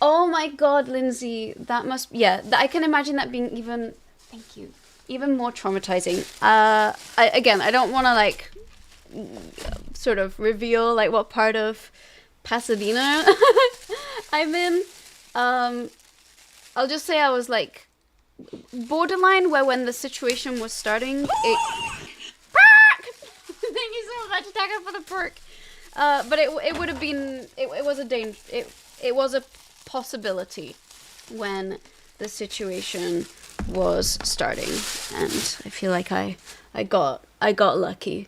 Oh my god, Lindsay, that must, yeah, I can imagine that being even, thank you, even more traumatizing. I don't want to like sort of reveal like what part of Pasadena I'm in. I'll just say I was like borderline where when the situation was starting, it thank you so much, Taka, for the perk. But it would have been, it was a danger, it was a possibility when the situation was starting, and I feel like I got lucky.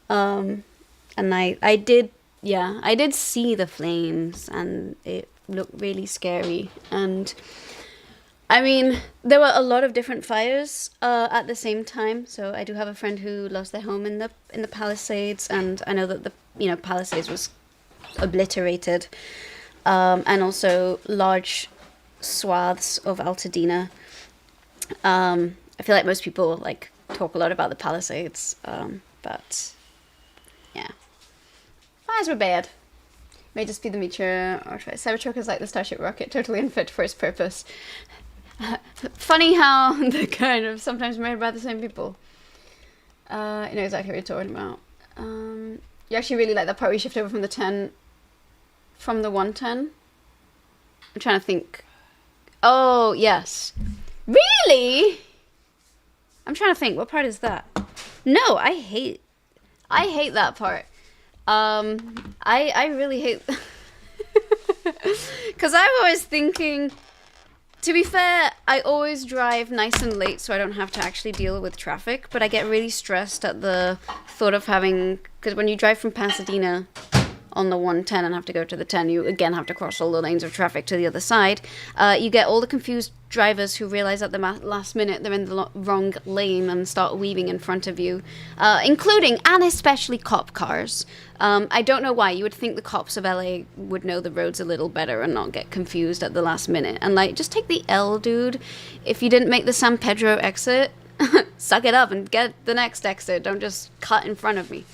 And I did see the flames, and it looked really scary, and I mean, there were a lot of different fires at the same time. So I do have a friend who lost their home in the Palisades, and I know that the Palisades was obliterated, and also large swaths of Altadena. I feel like most people like talk a lot about the Palisades, but yeah, fires were bad. May just be the meteor or Cybertruck is like the Starship rocket, totally unfit for its purpose. Funny how they're kind of sometimes made by the same people. You know exactly what you're talking about. You actually really like that part where you shift over from the 10, from the 110. I'm trying to think. Oh, yes. Really? I'm trying to think. What part is that? No, I hate that part. I really hate, because I'm always thinking, to be fair, I always drive nice and late so I don't have to actually deal with traffic, but I get really stressed at the thought of having, because when you drive from Pasadena on the 110 and have to go to the 10, you again have to cross all the lanes of traffic to the other side. You get all the confused drivers who realize at the last minute they're in the wrong lane and start weaving in front of you, including and especially cop cars. I don't know why. You would think the cops of LA would know the roads a little better and not get confused at the last minute. And like, just take the L, dude. If you didn't make the San Pedro exit, suck it up and get the next exit. Don't just cut in front of me.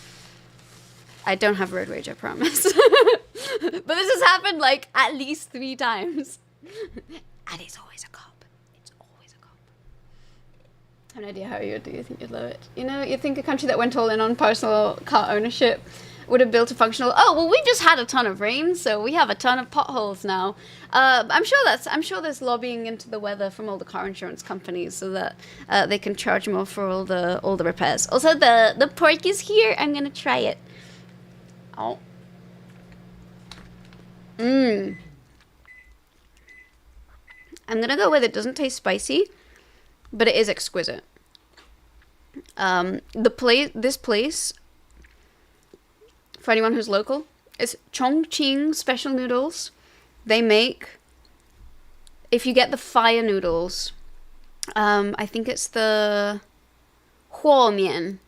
I don't have road rage, I promise. But this has happened like at least 3 times. And it's always a cop. It's always a cop. I have no idea how you would do. You think you'd love it? You know, you'd think a country that went all in on personal car ownership would have built a functional, oh, well, we just had a ton of rain, so we have a ton of potholes now. I'm sure there's lobbying into the weather from all the car insurance companies so that they can charge more for all the repairs. Also, the pork is here. I'm gonna try it. Oh. I'm gonna go with it doesn't taste spicy, but it is exquisite. This place, for anyone who's local, is Chongqing Special Noodles. They make, if you get the fire noodles, I think it's the huo mian.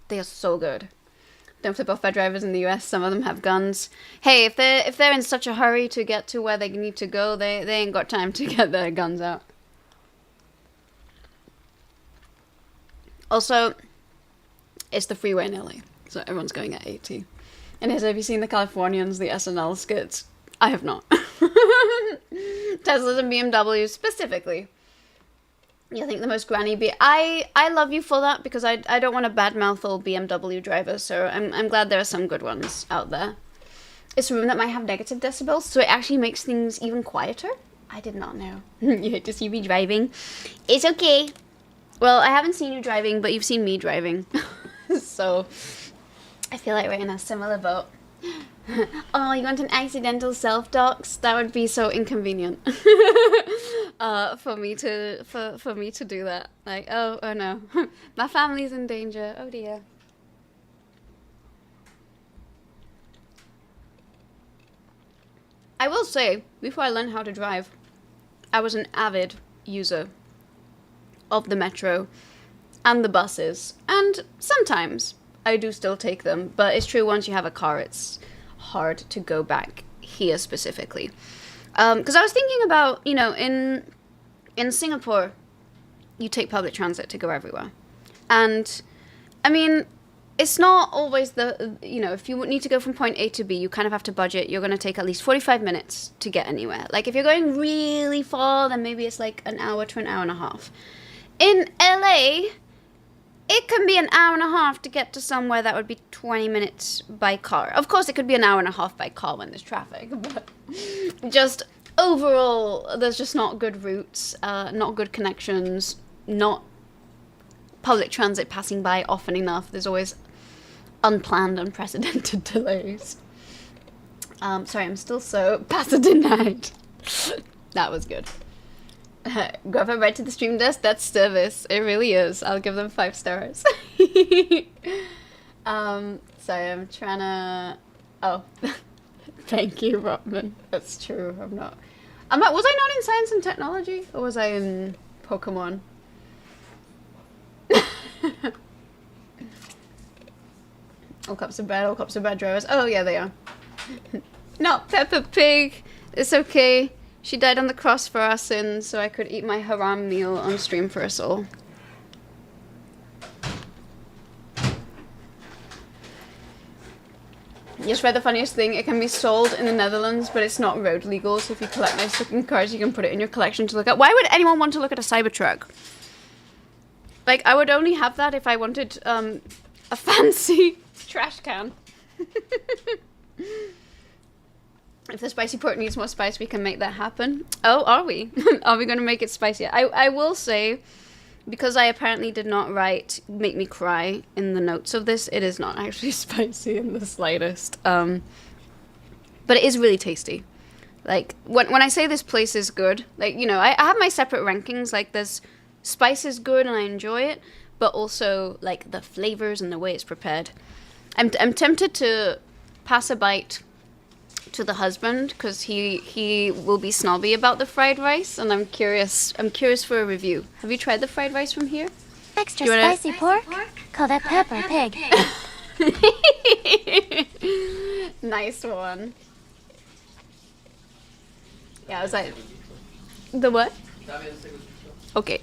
They are so good. Don't flip off their drivers in the US. Some of them have guns. Hey, if they're in such a hurry to get to where they need to go, they ain't got time to get their guns out. Also, it's the freeway in LA, so everyone's going at 80. And have you seen the Californians, the SNL skits? I have not. Teslas and BMWs specifically. You think the most granny I love you for that, because I don't want to badmouth all BMW drivers, so I'm glad there are some good ones out there. It's a room that might have negative decibels, so it actually makes things even quieter. I did not know. You hate to see me driving. It's okay. Well, I haven't seen you driving, but you've seen me driving. So I feel like we're in a similar boat. Oh, you want an accidental self-dox? That would be so inconvenient for me to do that. Like, oh no, my family's in danger. Oh dear. I will say, before I learned how to drive, I was an avid user of the metro and the buses, and sometimes I do still take them, but it's true, once you have a car, it's hard to go back here specifically. Because I was thinking about, you know, in Singapore, you take public transit to go everywhere. And, I mean, it's not always you know, if you need to go from point A to B, you kind of have to budget. You're going to take at least 45 minutes to get anywhere. Like, if you're going really far, then maybe it's like an hour to an hour and a half. In LA, it can be an hour and a half to get to somewhere that would be 20 minutes by car. Of course, it could be an hour and a half by car when there's traffic, but just overall, there's just not good routes, not good connections, not public transit passing by often enough. There's always unplanned, unprecedented delays. Sorry, I'm still so Pasadena-ed. That was good. Grab a ride to the stream desk, that's service. It really is. I'll give them 5 stars. Sorry, I'm trying to... Oh, thank you, Robin. That's true, I'm not... Was I not in science and technology? Or was I in Pokemon? All cups are bad drivers. Oh yeah, they are. Not Peppa Pig. It's okay. She died on the cross for our sins, so I could eat my haram meal on stream for us all. Just read the funniest thing. It can be sold in the Netherlands, but it's not road legal. So if you collect nice looking cars, you can put it in your collection to look at. Why would anyone want to look at a Cybertruck? Like, I would only have that if I wanted a fancy trash can. If the spicy pork needs more spice, we can make that happen. Oh, are we? Are we going to make it spicier? I will say, because I apparently did not write make me cry in the notes of this, it is not actually spicy in the slightest. But it is really tasty. Like, when I say this place is good, like, you know, I have my separate rankings. Like, there's spice is good and I enjoy it, but also, like, the flavors and the way it's prepared. I'm tempted to pass a bite to the husband because he will be snobby about the fried rice, and I'm curious for a review. Have you tried the fried rice from here? Extra spicy pork? Call that pepper pig. Nice one. Yeah, I was like, the what? Okay,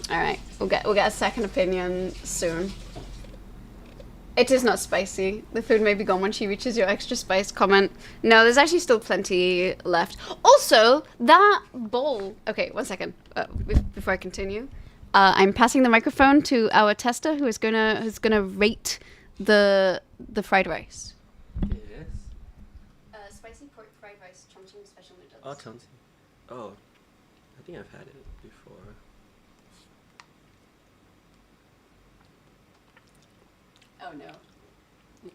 all right. We'll get a second opinion soon. It is not spicy. The food may be gone when she reaches your extra spice comment. No, there's actually still plenty left. Also, that bowl... Okay, one second. Before I continue. I'm passing the microphone to our tester who's gonna rate the fried rice. Yes. Spicy pork fried rice, chongqing special noodles. Oh, chongqing. Oh, I think I've had it before. Oh no.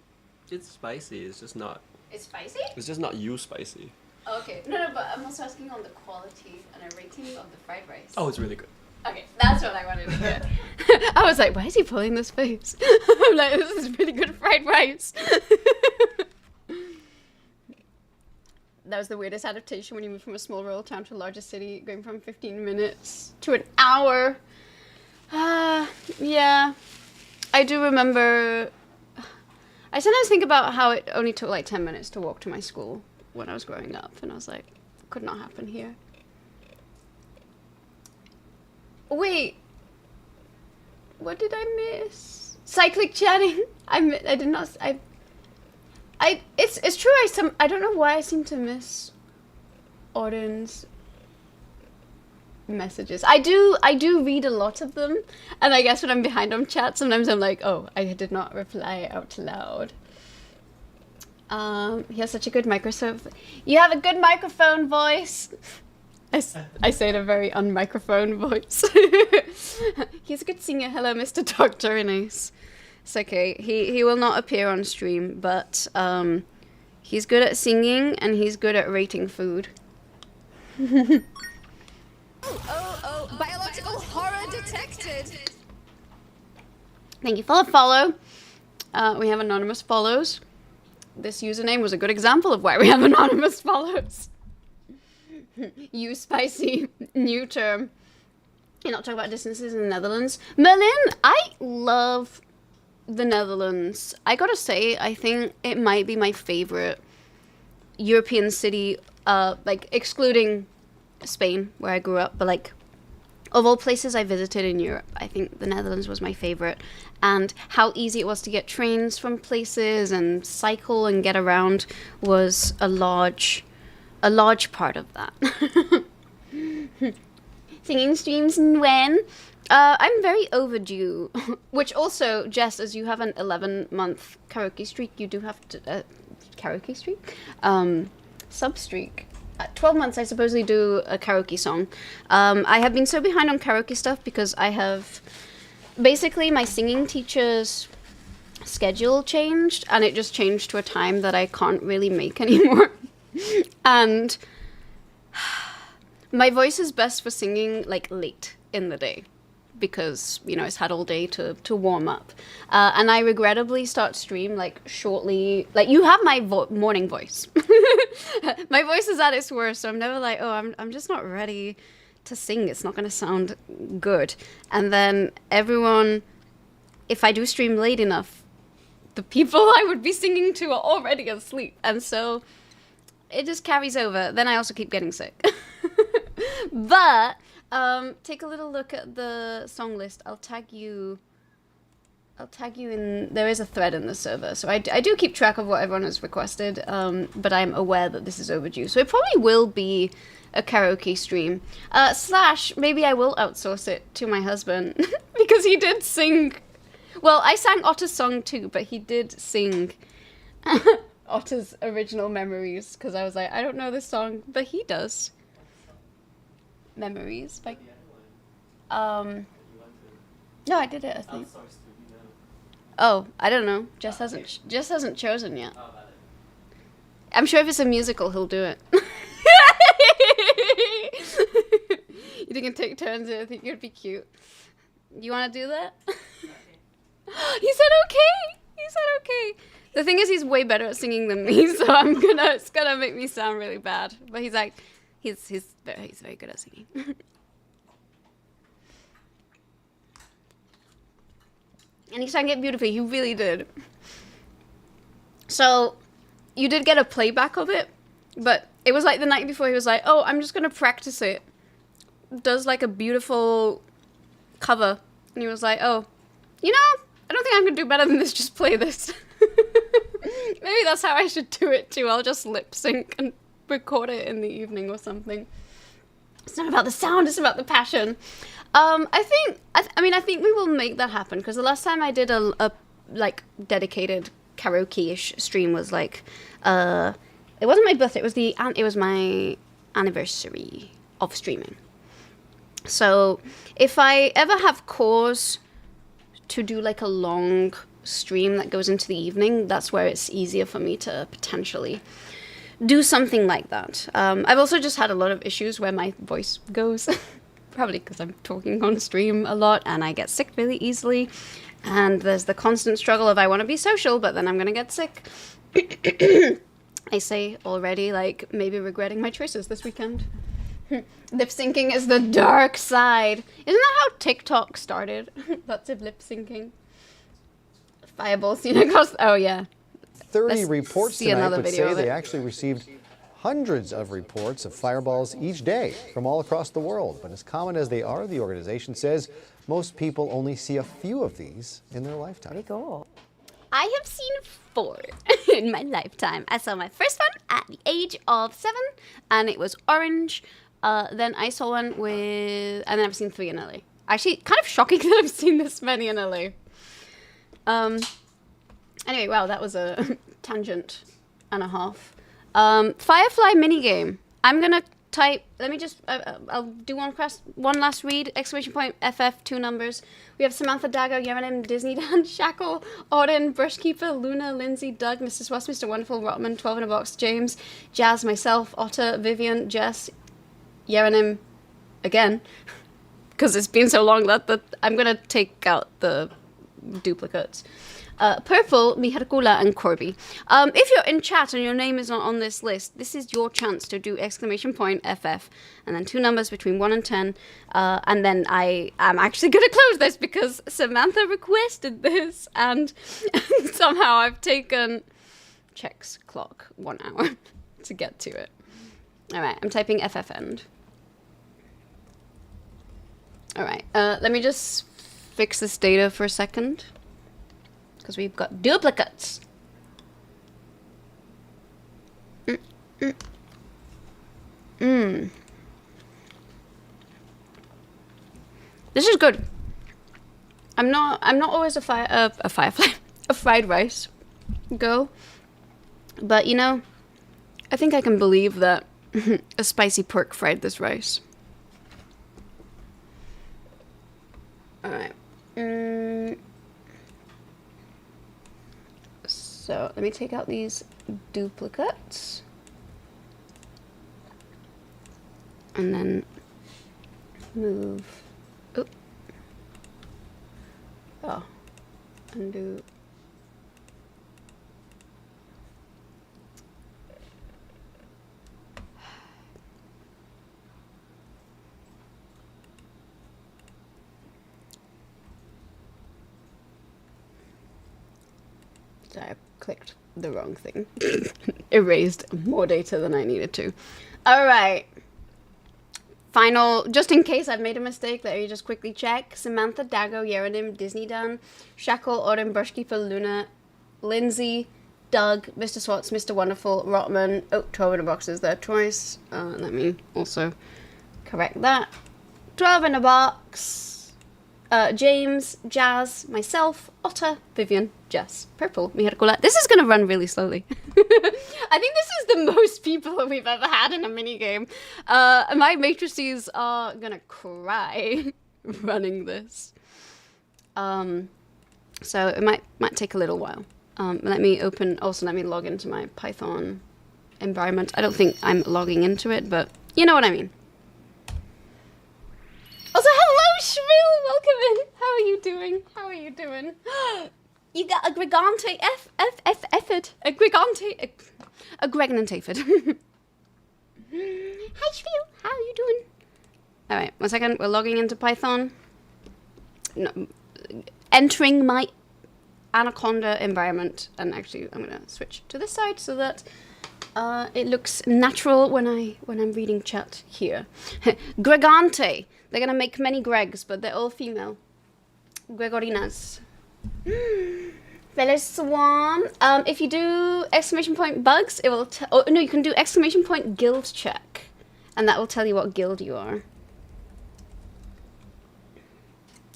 It's spicy, it's just not... It's spicy? It's just not you spicy. Okay. No, but I'm also asking on the quality and a rating of the fried rice. Oh, it's really good. Okay, that's what I wanted to hear. I was like, why is he pulling this face? I'm like, this is really good fried rice. That was the weirdest adaptation when you moved from a small rural town to a larger city, going from 15 minutes to an hour. Yeah. I do remember... I sometimes think about how it only took like 10 minutes to walk to my school when I was growing up, and I was like, could not happen here. Wait, what did I miss? Cyclic chatting. I did not. It's true. I don't know why I seem to miss Auden's messages. I do read a lot of them, and I guess when I'm behind on chat, sometimes I'm like, oh, I did not reply out loud. He has such a good Microsoft. You have a good microphone voice. I say it in a very un-microphone voice. He's a good singer. Hello, Mr. Dr. Ines. It's okay. He will not appear on stream, but he's good at singing and he's good at rating food. Oh, biological horror detected. Thank you for the follow. We have anonymous follows. This username was a good example of why we have anonymous follows. You spicy, new term. You're not talking about distances in the Netherlands. Merlin, I love the Netherlands. I gotta say, I think it might be my favorite European city, like excluding Spain, where I grew up, but like of all places I visited in Europe, I think the Netherlands was my favorite. And how easy it was to get trains from places and cycle and get around was a large part of that. Singing streams when? I'm very overdue. Which also, Jess, as you have an 11-month karaoke streak, you do have to... karaoke streak? Sub-streak. 12 months, I supposedly do a karaoke song. I have been so behind on karaoke stuff because I have... Basically, my singing teacher's schedule changed, and it just changed to a time that I can't really make anymore. And my voice is best for singing like late in the day because, you know, it's had all day to warm up. And I regrettably start stream like shortly, like you have my morning voice. My voice is at its worst, so I'm never like, oh, I'm just not ready to sing. It's not going to sound good. And then everyone, if I do stream late enough, the people I would be singing to are already asleep. And so it just carries over. Then I also keep getting sick. But take a little look at the song list. I'll tag you in. There is a thread in the server, so I do keep track of what everyone has requested, but I'm aware that this is overdue, so it probably will be a karaoke stream, slash maybe I will outsource it to my husband because he did sing. Well, I sang Otter's song too, but he did sing Otter's Original Memories because I was like, I don't know this song, but he does. Memories by no, I did it, I think. Oh, I don't know. Jess hasn't chosen yet. I'm sure if it's a musical, he'll do it. You think we can take turns? I think it'd be cute. You want to do that? He said okay. He said okay. The thing is, he's way better at singing than me, so it's gonna make me sound really bad. But he's like, he's very good at singing. And he sang it beautifully. He really did. So, you did get a playback of it, but it was like the night before he was like, oh, I'm just going to practice it. Does like a beautiful cover. And he was like, oh, you know, I don't think I'm going to do better than this. Just play this. Maybe that's how I should do it too. I'll just lip sync and record it in the evening or something. It's not about the sound, it's about the passion. I think we will make that happen because the last time I did a like dedicated karaoke-ish stream was like, it wasn't my birthday. It was my anniversary of streaming. So if I ever have cause to do like a long stream that goes into the evening, that's where it's easier for me to potentially do something like that. I've also just had a lot of issues where my voice goes. Probably because I'm talking on stream a lot and I get sick really easily. And there's the constant struggle of I want to be social, but then I'm going to get sick. I say already, like, maybe regretting my choices this weekend. Lip syncing is the dark side. Isn't that how TikTok started? Lots of lip syncing. Fireballs seen across. Oh, yeah. 30 Let's reports see tonight another would video say of it. they actually received hundreds of reports of fireballs each day from all across the world. But as common as they are, the organization says most people only see a few of these in their lifetime. Pretty cool. I have seen 4 in my lifetime. I saw my first one at the age of 7, and it was orange. Then I saw one with, and then I've seen 3 in LA. Actually, kind of shocking that I've seen this many in LA. Anyway, wow, that was a tangent and a half. Firefly minigame. I'm gonna type, let me just, I'll do one last read, exclamation point, FF, 2 numbers. We have Samantha Dagger, Yerenim, Disney Dan, Shackle, Auden, Brushkeeper, Luna, Lindsay, Doug, Mrs. West, Mr. Wonderful, Rotman, 12 in a box, James, Jazz, myself, Otter, Vivian, Jess, Yerenim, again, because it's been so long that I'm gonna take out the duplicates. Purple, Miharkula, and Corby. If you're in chat and your name is not on this list, this is your chance to do exclamation point FF and then 2 numbers between 1 and 10. And then I am actually going to close this because Samantha requested this and somehow I've taken checks clock 1 hour to get to it. All right, I'm typing FF end. All right, let me just fix this data for a second. Because we've got duplicates. This is good. I'm not always a firefly, a fried rice girl. But you know, I think I can believe that a spicy pork fried this rice. All right. So let me take out these duplicates and then move. Oh, undo. I clicked the wrong thing. Erased more data than I needed to. All right. Final, just in case I've made a mistake, let me just quickly check. Samantha, Dago, Yerenim, Disney Dan, Shackle, Odin, Brushkeeper, Luna, Lindsay, Doug, Mr. Swats, Mr. Wonderful, Rotman. Oh, 12 in a box is there twice. Let me also correct that. 12 in a box. James, Jazz, myself, Otter, Vivian, Jess, Purple, Miharcola. This is going to run really slowly. I think this is the most people that we've ever had in a minigame. My matrices are going to cry running this. So it might take a little while. Let me log into my Python environment. I don't think I'm logging into it, but you know what I mean. Also, hello, Shrill! Welcome in. How are you doing? How are you doing? You got a Gregante effort. A Gregante... A Gregnant effort. Hi, Shrill. How are you doing? Alright, 1 second. We're logging into Python. No, entering my Anaconda environment. And actually, I'm going to switch to this side so that it looks natural when I'm reading chat here. Gregante. They're gonna make many Gregs, but they're all female. Gregorinas. Fellow Swan. If you do exclamation point bugs, it will oh no, you can do exclamation point guild check. And that will tell you what guild you are.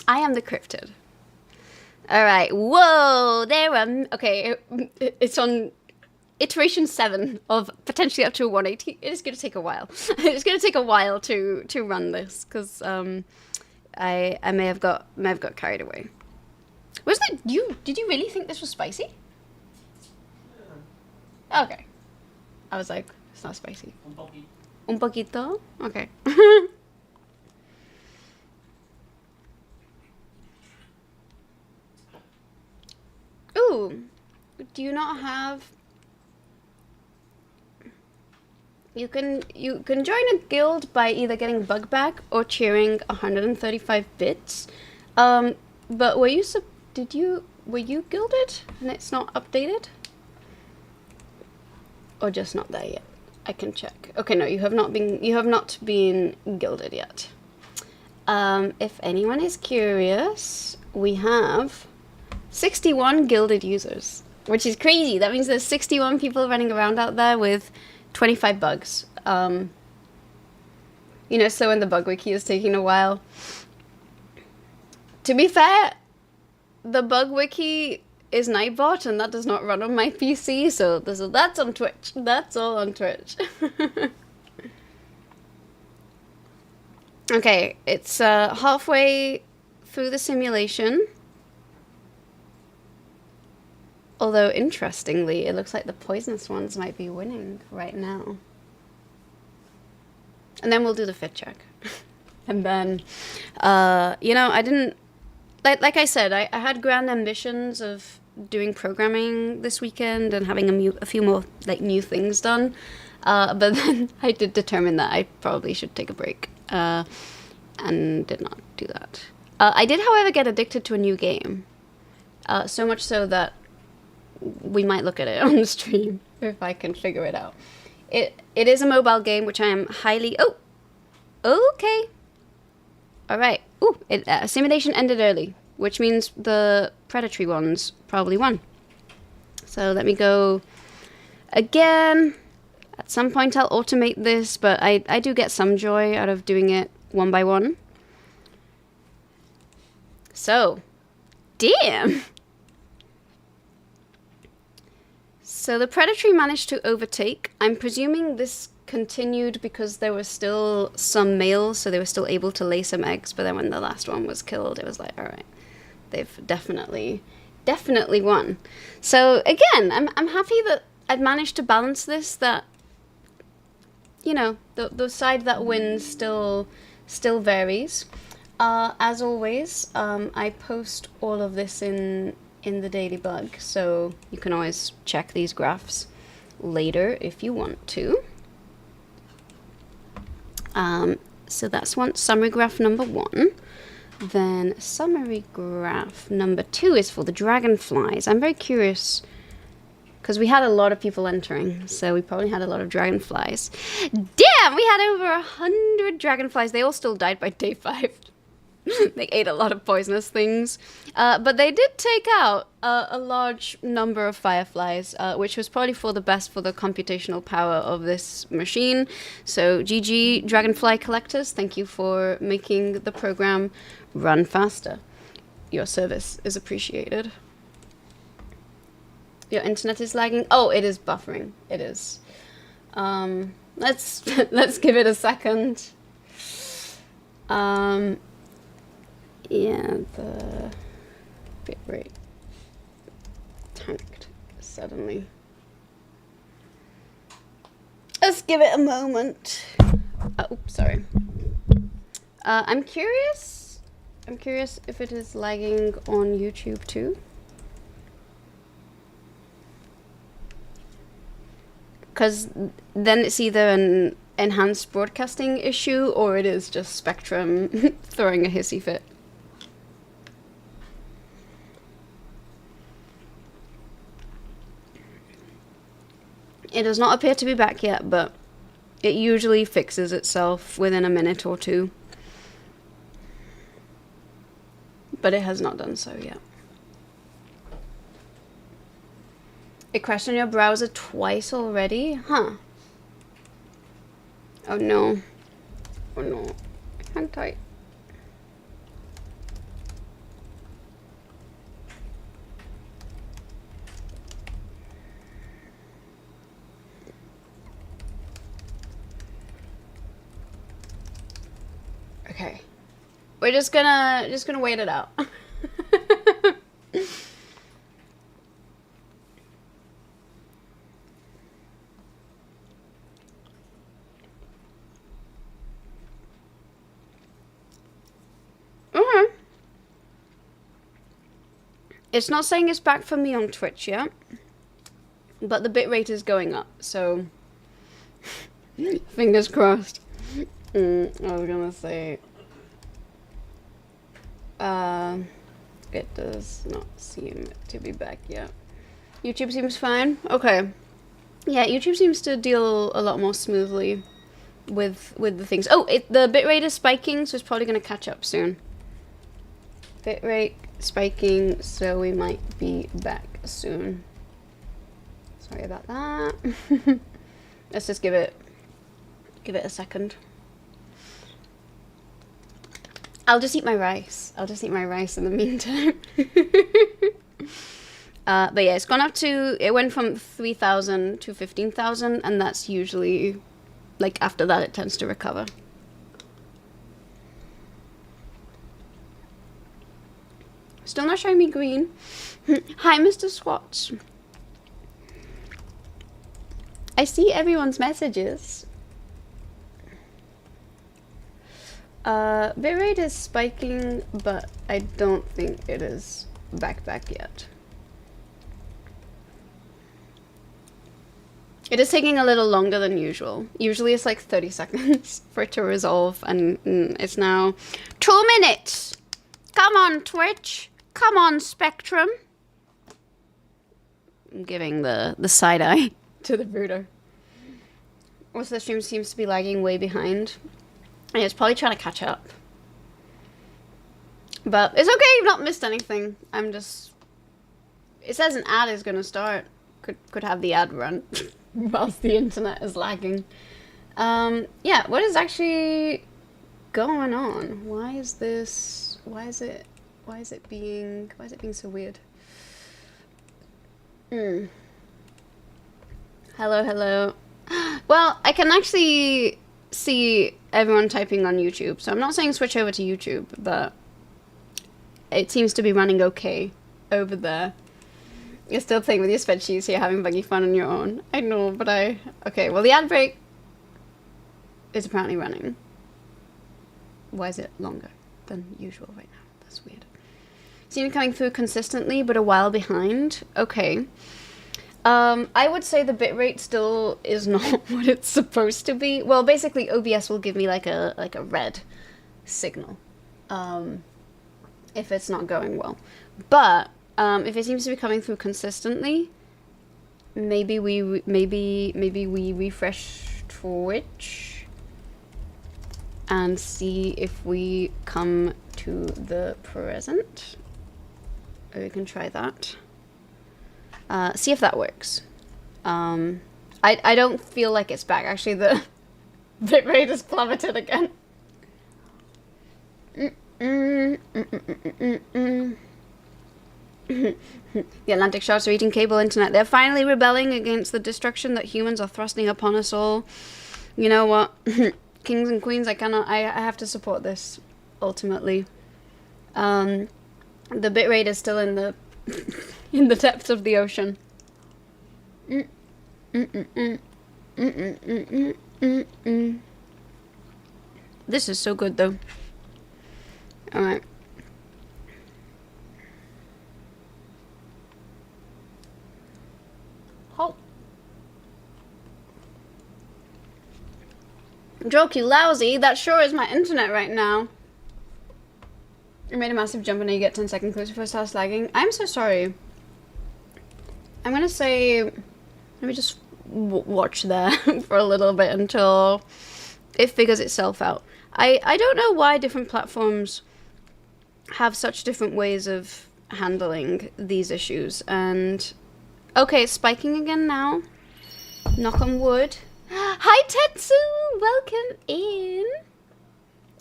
I am the cryptid. Alright, whoa, there okay, it's on iteration 7 of potentially up to a 180. It is going to take a while. It's going to take a while to run this because I may have got carried away. Was that you? Did you really think this was spicy? Yeah. Okay. I was like, it's not spicy. Un poquito. Okay. Ooh, do you not have? You can join a guild by either getting bug back or cheering 135 bits. But were you gilded and it's not updated? Or just not there yet? I can check. Okay, no, you have not been gilded yet. If anyone is curious, we have 61 gilded users, which is crazy. That means there's 61 people running around out there with 25 bugs. You know, so when the bug wiki is taking a while. To be fair, the bug wiki is Nightbot and that does not run on my PC, so that's on Twitch. That's all on Twitch. Okay, it's halfway through the simulation. Although, interestingly, it looks like the poisonous ones might be winning right now. And then we'll do the fit check. And then, you know, I didn't... Like I said, I had grand ambitions of doing programming this weekend and having a few more, like, new things done. But then I did determine that I probably should take a break. And did not do that. I did, however, get addicted to a new game. So much so that we might look at it on the stream if I can figure it out. It is a mobile game, which I am highly... Oh! Okay. Alright. Ooh, simulation ended early, which means the predatory ones probably won. So let me go again. At some point I'll automate this, but I do get some joy out of doing it one by one. So, damn! So the predatory managed to overtake. I'm presuming this continued because there were still some males, so they were still able to lay some eggs, but then when the last one was killed, it was like, alright, they've definitely won. So again, I'm happy that I've managed to balance this, that, you know, the side that wins still varies. As always, I post all of this in the dailybug, so you can always check these graphs later if you want to. So that's summary graph number 1. Then summary graph number 2 is for the dragonflies. I'm very curious because we had a lot of people entering, so we probably had a lot of dragonflies. Damn, we had over 100 dragonflies. They all still died by day 5. They ate a lot of poisonous things, but they did take out a large number of fireflies, which was probably for the best for the computational power of this machine. So GG dragonfly collectors, thank you for making the program run faster. Your service is appreciated. Your internet is lagging. Oh, it is buffering. It is. Let's give it a second. Yeah, the bitrate tanked suddenly. Let's give it a moment. Oops, sorry. I'm curious if it is lagging on YouTube too. Because then it's either an enhanced broadcasting issue or it is just Spectrum throwing a hissy fit. It does not appear to be back yet, but it usually fixes itself within a minute or two. But it has not done so yet. It crashed on your browser twice already? Huh. Oh no. Oh no. Hang tight. Okay. We're just gonna wait it out. Okay. It's not saying it's back for me on Twitch yet, but the bitrate is going up, so fingers crossed. I was gonna say, it does not seem to be back yet. YouTube seems fine. Okay. Yeah, YouTube seems to deal a lot more smoothly with the things. Oh, the bitrate is spiking, so it's probably gonna catch up soon. Bitrate spiking, so we might be back soon. Sorry about that. Let's just give it a second. I'll just eat my rice. I'll just eat my rice in the meantime. But yeah, it's gone up to, it went from 3,000 to 15,000, and that's usually, like, after that it tends to recover. Still not showing me green. Hi, Mr. Swats. I see everyone's messages. Bitrate is spiking, but I don't think it is back yet. It is taking a little longer than usual. Usually it's like 30 seconds for it to resolve, and it's now 2 minutes. Come on, Twitch. Come on, Spectrum. I'm giving the side eye to the brooder. Also, the stream seems to be lagging way behind. And it's probably trying to catch up. But it's okay, you've not missed anything. I'm just... It says an ad is gonna start. Could have the ad run whilst the internet is lagging. Yeah, what is actually going on? Why is this... Why is it being so weird? Hello. Well, I can actually see everyone typing on YouTube, so I'm not saying switch over to YouTube, but it seems to be running okay over there. You're still playing with your spreadsheets, so you're having buggy fun on your own. I know, but okay, well, the ad break is apparently running. Why is it longer than usual right now? That's weird. Seen it coming through consistently, but a while behind. Okay. I would say the bitrate still is not what it's supposed to be. Well, basically, OBS will give me like a red signal if it's not going well. But if it seems to be coming through consistently, maybe we refresh Twitch and see if we come to the present. Or we can try that. See if that works. I don't feel like it's back. Actually, the bitrate has plummeted again. The Atlantic sharks are eating cable internet. They're finally rebelling against the destruction that humans are thrusting upon us all. You know what? Kings and queens, I have to support this, ultimately. The bitrate is still in the in the depths of the ocean. This is so good, though. Alright. Halt. Jokey lousy, that sure is my internet right now. I made a massive jump and you get 10-second clues before it starts lagging. I'm so sorry. I'm gonna say, let me just watch there for a little bit until it figures itself out. I don't know why different platforms have such different ways of handling these issues. And okay, it's spiking again now. Knock on wood. Hi Tetsu, welcome in.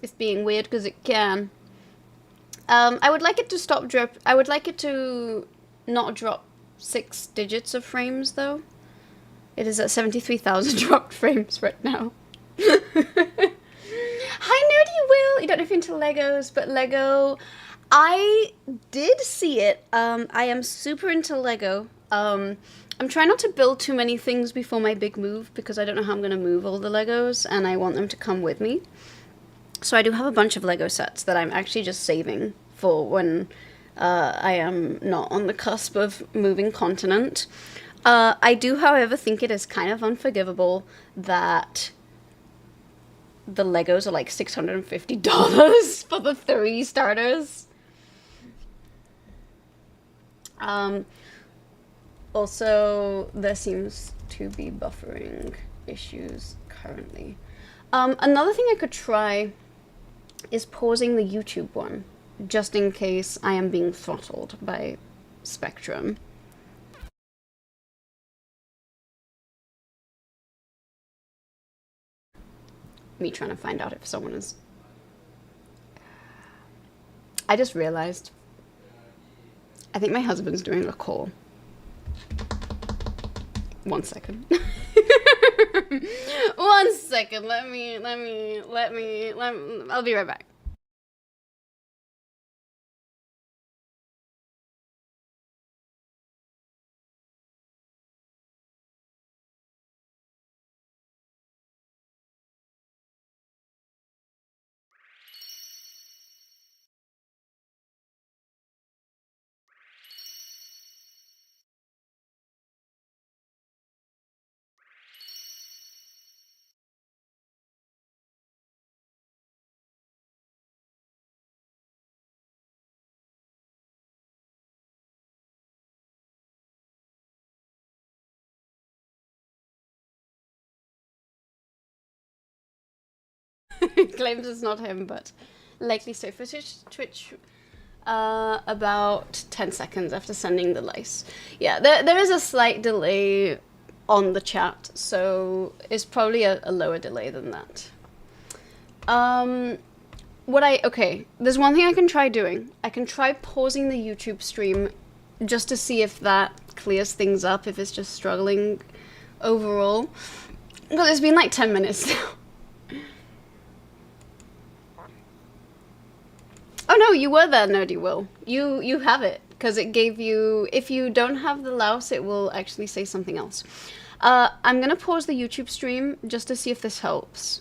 It's being weird because it can. I would like it to stop drop. I would like it to not drop 6 digits of frames though. It is at 73,000 dropped frames right now. Hi Nerdy Will! You don't know if you're into Legos, but Lego, I did see it. I am super into Lego. I'm trying not to build too many things before my big move because I don't know how I'm going to move all the Legos and I want them to come with me. So I do have a bunch of Lego sets that I'm actually just saving for when I am not on the cusp of moving continent. I do, however, think it is kind of unforgivable that the Legos are like $650 for the 3 starters. Also, there seems to be buffering issues currently. Another thing I could try is pausing the YouTube one, just in case I am being throttled by Spectrum. Me trying to find out if someone is... I just realized. I think my husband's doing a call. 1 second. 1 second. Let me, I'll be right back. Claims it's not him, but likely so for Twitch about 10 seconds after sending the lice. Yeah, there is a slight delay on the chat, so it's probably a lower delay than that. Okay, there's one thing I can try doing. I can try pausing the YouTube stream just to see if that clears things up, if it's just struggling overall. Because it's been like 10 minutes now. Oh no, you were there, Nerdy Will. You have it, because it gave you... If you don't have the louse, it will actually say something else. I'm gonna pause the YouTube stream just to see if this helps.